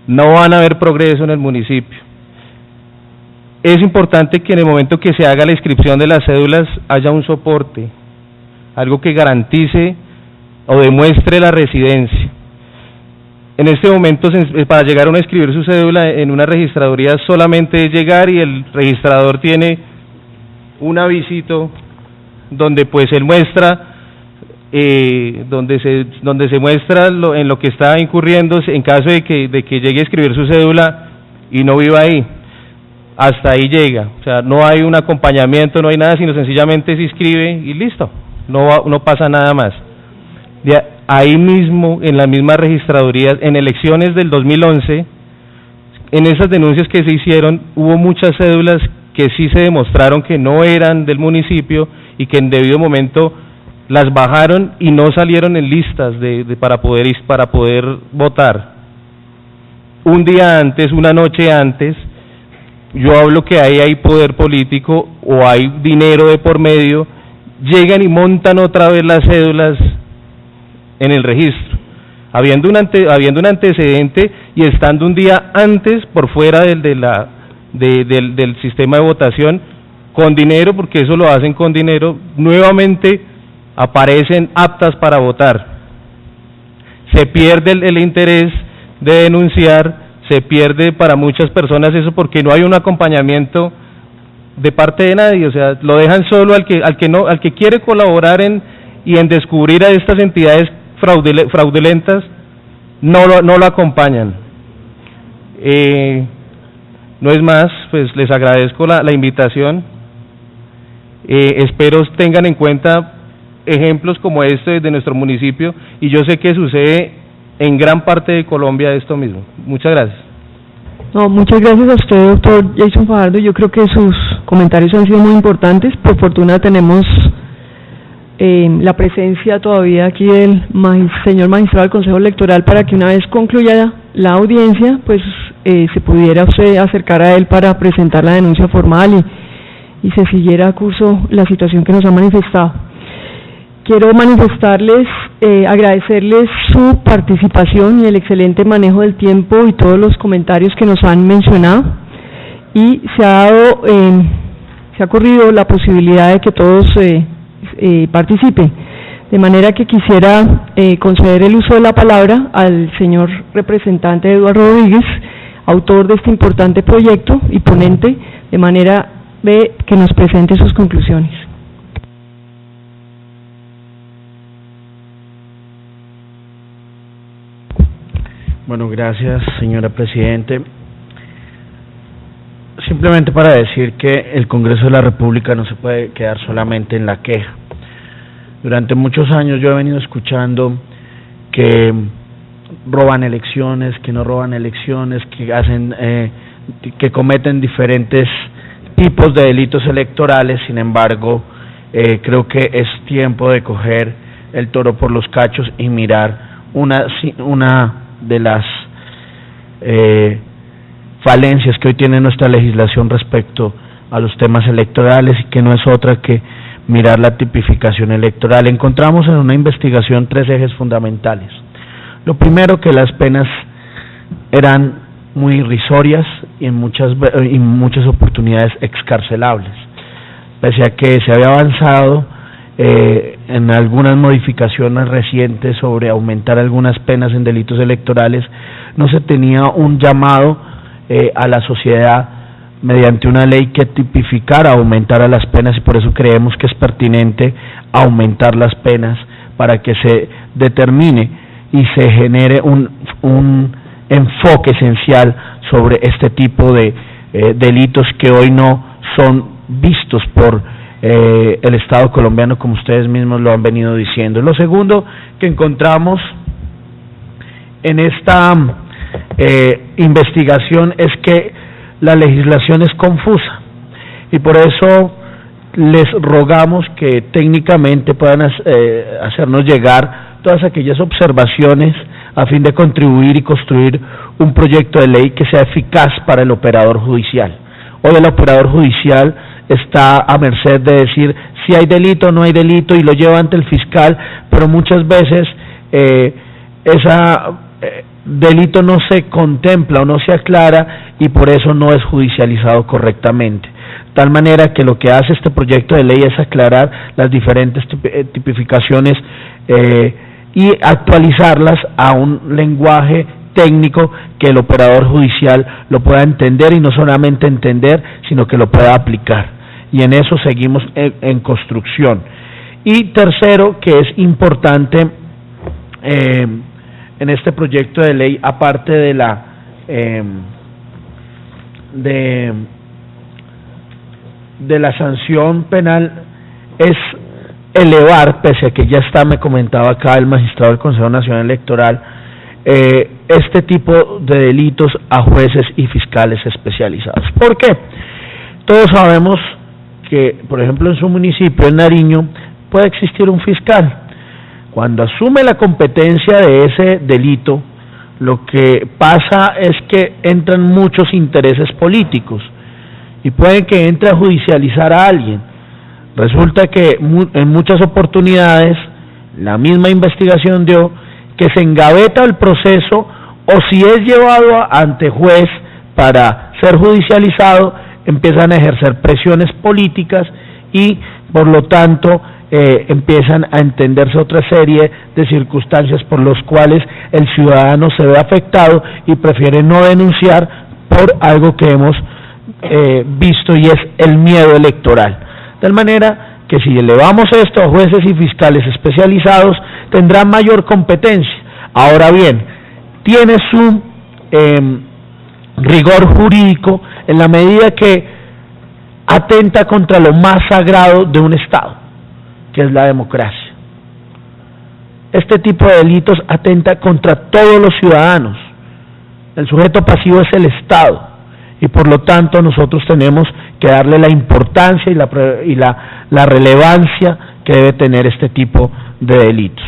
no van a haber progreso en el municipio. Es importante que en el momento que se haga la inscripción de las cédulas haya un soporte, algo que garantice o demuestre la residencia. En este momento, para llegar a escribir su cédula en una registraduría, solamente es llegar y el registrador tiene un avisito donde pues él muestra, donde se muestra en lo que está incurriendo en caso de que llegue a escribir su cédula y no viva ahí. hasta ahí llega, o sea, no hay un acompañamiento, no hay nada, sino sencillamente se inscribe y listo, no pasa nada más. Ahí mismo, en las mismas registradurías, en elecciones del 2011, en esas denuncias que se hicieron, hubo muchas cédulas que sí se demostraron que no eran del municipio y que en debido momento las bajaron y no salieron en listas para poder votar. Un día antes, una noche antes, yo hablo que ahí hay poder político o hay dinero de por medio, llegan y montan otra vez las cédulas en el registro, habiendo un antecedente y estando un día antes por fuera del sistema de votación con dinero, porque eso lo hacen con dinero, nuevamente aparecen aptas para votar. Se pierde el interés de denunciar, se pierde para muchas personas eso porque no hay un acompañamiento de parte de nadie, o sea, lo dejan solo al que quiere colaborar en descubrir a estas entidades fraudulentas, no lo acompañan. No es más, pues les agradezco la invitación. Espero tengan en cuenta ejemplos como este de nuestro municipio, y yo sé que sucede en gran parte de Colombia esto mismo. Muchas gracias. No, muchas gracias a usted, doctor Jason Fajardo. Yo creo que sus comentarios han sido muy importantes. Por fortuna tenemos la presencia todavía aquí del señor magistrado del Consejo Electoral para que una vez concluya la audiencia, pues se pudiera usted acercar a él para presentar la denuncia formal y se siguiera a curso la situación que nos ha manifestado. Quiero manifestarles, agradecerles su participación y el excelente manejo del tiempo y todos los comentarios que nos han mencionado, y se ha ocurrido la posibilidad de que todos participen, de manera que quisiera conceder el uso de la palabra al señor representante Eduardo Rodríguez, autor de este importante proyecto y ponente, de manera de que nos presente sus conclusiones. Bueno, gracias, señora Presidente. Simplemente para decir que el Congreso de la República no se puede quedar solamente en la queja. Durante muchos años yo he venido escuchando que roban elecciones, que no roban elecciones, que cometen diferentes tipos de delitos electorales. Sin embargo, creo que es tiempo de coger el toro por los cachos y mirar una de las falencias que hoy tiene nuestra legislación respecto a los temas electorales, y que no es otra que mirar la tipificación electoral. Encontramos en una investigación 3 ejes fundamentales. Lo primero, que las penas eran muy irrisorias y en muchas oportunidades excarcelables. Pese a que se había avanzado en algunas modificaciones recientes sobre aumentar algunas penas en delitos electorales, no se tenía un llamado a la sociedad mediante una ley que tipificara, aumentara las penas, y por eso creemos que es pertinente aumentar las penas para que se determine y se genere un enfoque esencial sobre este tipo de delitos que hoy no son vistos por el Estado colombiano, como ustedes mismos lo han venido diciendo. Lo segundo que encontramos en esta investigación es que la legislación es confusa, y por eso les rogamos que técnicamente puedan hacernos llegar todas aquellas observaciones a fin de contribuir y construir un proyecto de ley que sea eficaz para el operador judicial. Hoy el operador judicial está a merced de decir si hay delito o no hay delito, y lo lleva ante el fiscal, pero muchas veces delito no se contempla o no se aclara, y por eso no es judicializado correctamente. Tal manera que lo que hace este proyecto de ley es aclarar las diferentes tipificaciones y actualizarlas a un lenguaje técnico que el operador judicial lo pueda entender, y no solamente entender, sino que lo pueda aplicar. Y en eso seguimos en construcción. Y tercero, que es importante en este proyecto de ley, aparte de de la sanción penal es elevar, pese a que ya está, me comentaba acá el magistrado del Consejo Nacional Electoral, este tipo de delitos a jueces y fiscales especializados. ¿Por qué? Todos sabemos que, por ejemplo, en su municipio, en Nariño, puede existir un fiscal. Cuando asume la competencia de ese delito, lo que pasa es que entran muchos intereses políticos y pueden que entre a judicializar a alguien. Resulta que en muchas oportunidades la misma investigación dio que se engaveta el proceso, o si es llevado ante juez para ser judicializado, empiezan a ejercer presiones políticas y por lo tanto empiezan a entenderse otra serie de circunstancias por los cuales el ciudadano se ve afectado y prefiere no denunciar por algo que hemos visto, y es el miedo electoral. De tal manera que si elevamos esto a jueces y fiscales especializados, tendrán mayor competencia. Ahora bien, tiene su rigor jurídico en la medida que atenta contra lo más sagrado de un Estado, que es la democracia. Este tipo de delitos atenta contra todos los ciudadanos. El sujeto pasivo es el Estado, y por lo tanto nosotros tenemos que darle la importancia y la relevancia que debe tener este tipo de delitos.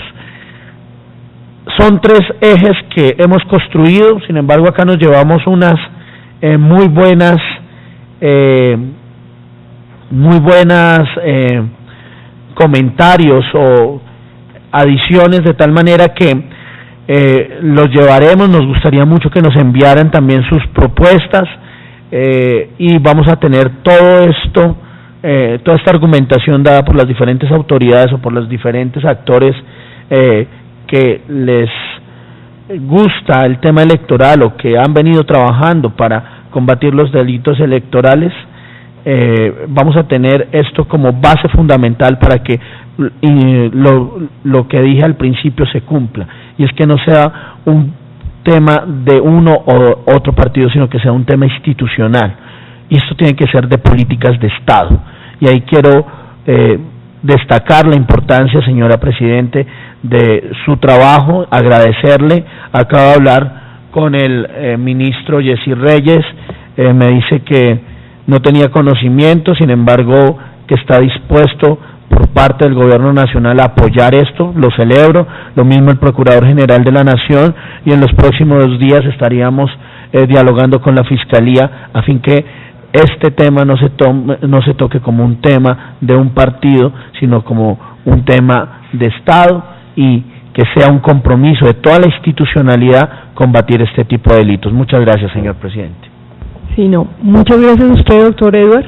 Son tres ejes que hemos construido, sin embargo acá nos llevamos unas muy buenas comentarios o adiciones, de tal manera que los llevaremos. Nos gustaría mucho que nos enviaran también sus propuestas, y vamos a tener todo esto, toda esta argumentación dada por las diferentes autoridades o por los diferentes actores que les gusta el tema electoral o que han venido trabajando para combatir los delitos electorales. Vamos a tener esto como base fundamental para que lo que dije al principio se cumpla, y es que no sea un tema de uno o otro partido, sino que sea un tema institucional, y esto tiene que ser de políticas de Estado. Y ahí quiero destacar la importancia, señora Presidente, de su trabajo, agradecerle. Acabo de hablar con el ministro Yesir Reyes, me dice que no tenía conocimiento, sin embargo que está dispuesto por parte del Gobierno Nacional a apoyar esto. Lo celebro, lo mismo el Procurador General de la Nación, y en los próximos días estaríamos dialogando con la Fiscalía a fin que este tema no se toque como un tema de un partido, sino como un tema de Estado, y que sea un compromiso de toda la institucionalidad combatir este tipo de delitos. Muchas gracias, señor Presidente. Sí, no, muchas gracias a usted, doctor Edward,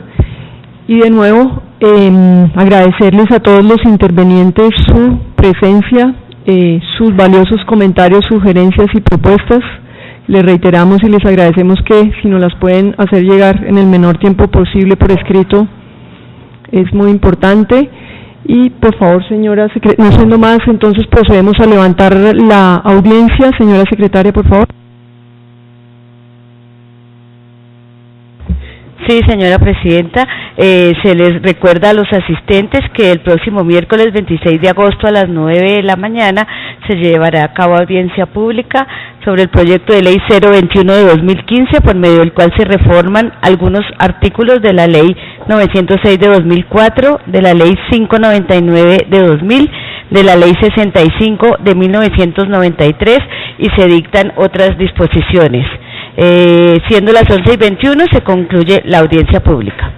y de nuevo agradecerles a todos los intervenientes su presencia, sus valiosos comentarios, sugerencias y propuestas. Les reiteramos y les agradecemos que si nos las pueden hacer llegar en el menor tiempo posible por escrito, es muy importante. Y por favor, señora secretaria, no siendo más, entonces procedemos a levantar la audiencia. Señora secretaria, por favor. Sí, señora presidenta, se les recuerda a los asistentes que el próximo miércoles 26 de agosto a las 9 de la mañana se llevará a cabo audiencia pública sobre el proyecto de ley 021 de 2015, por medio del cual se reforman algunos artículos de la ley 906 de 2004, de la ley 599 de 2000, de la ley 65 de 1993, y se dictan otras disposiciones. Siendo las 11:21 se concluye la audiencia pública.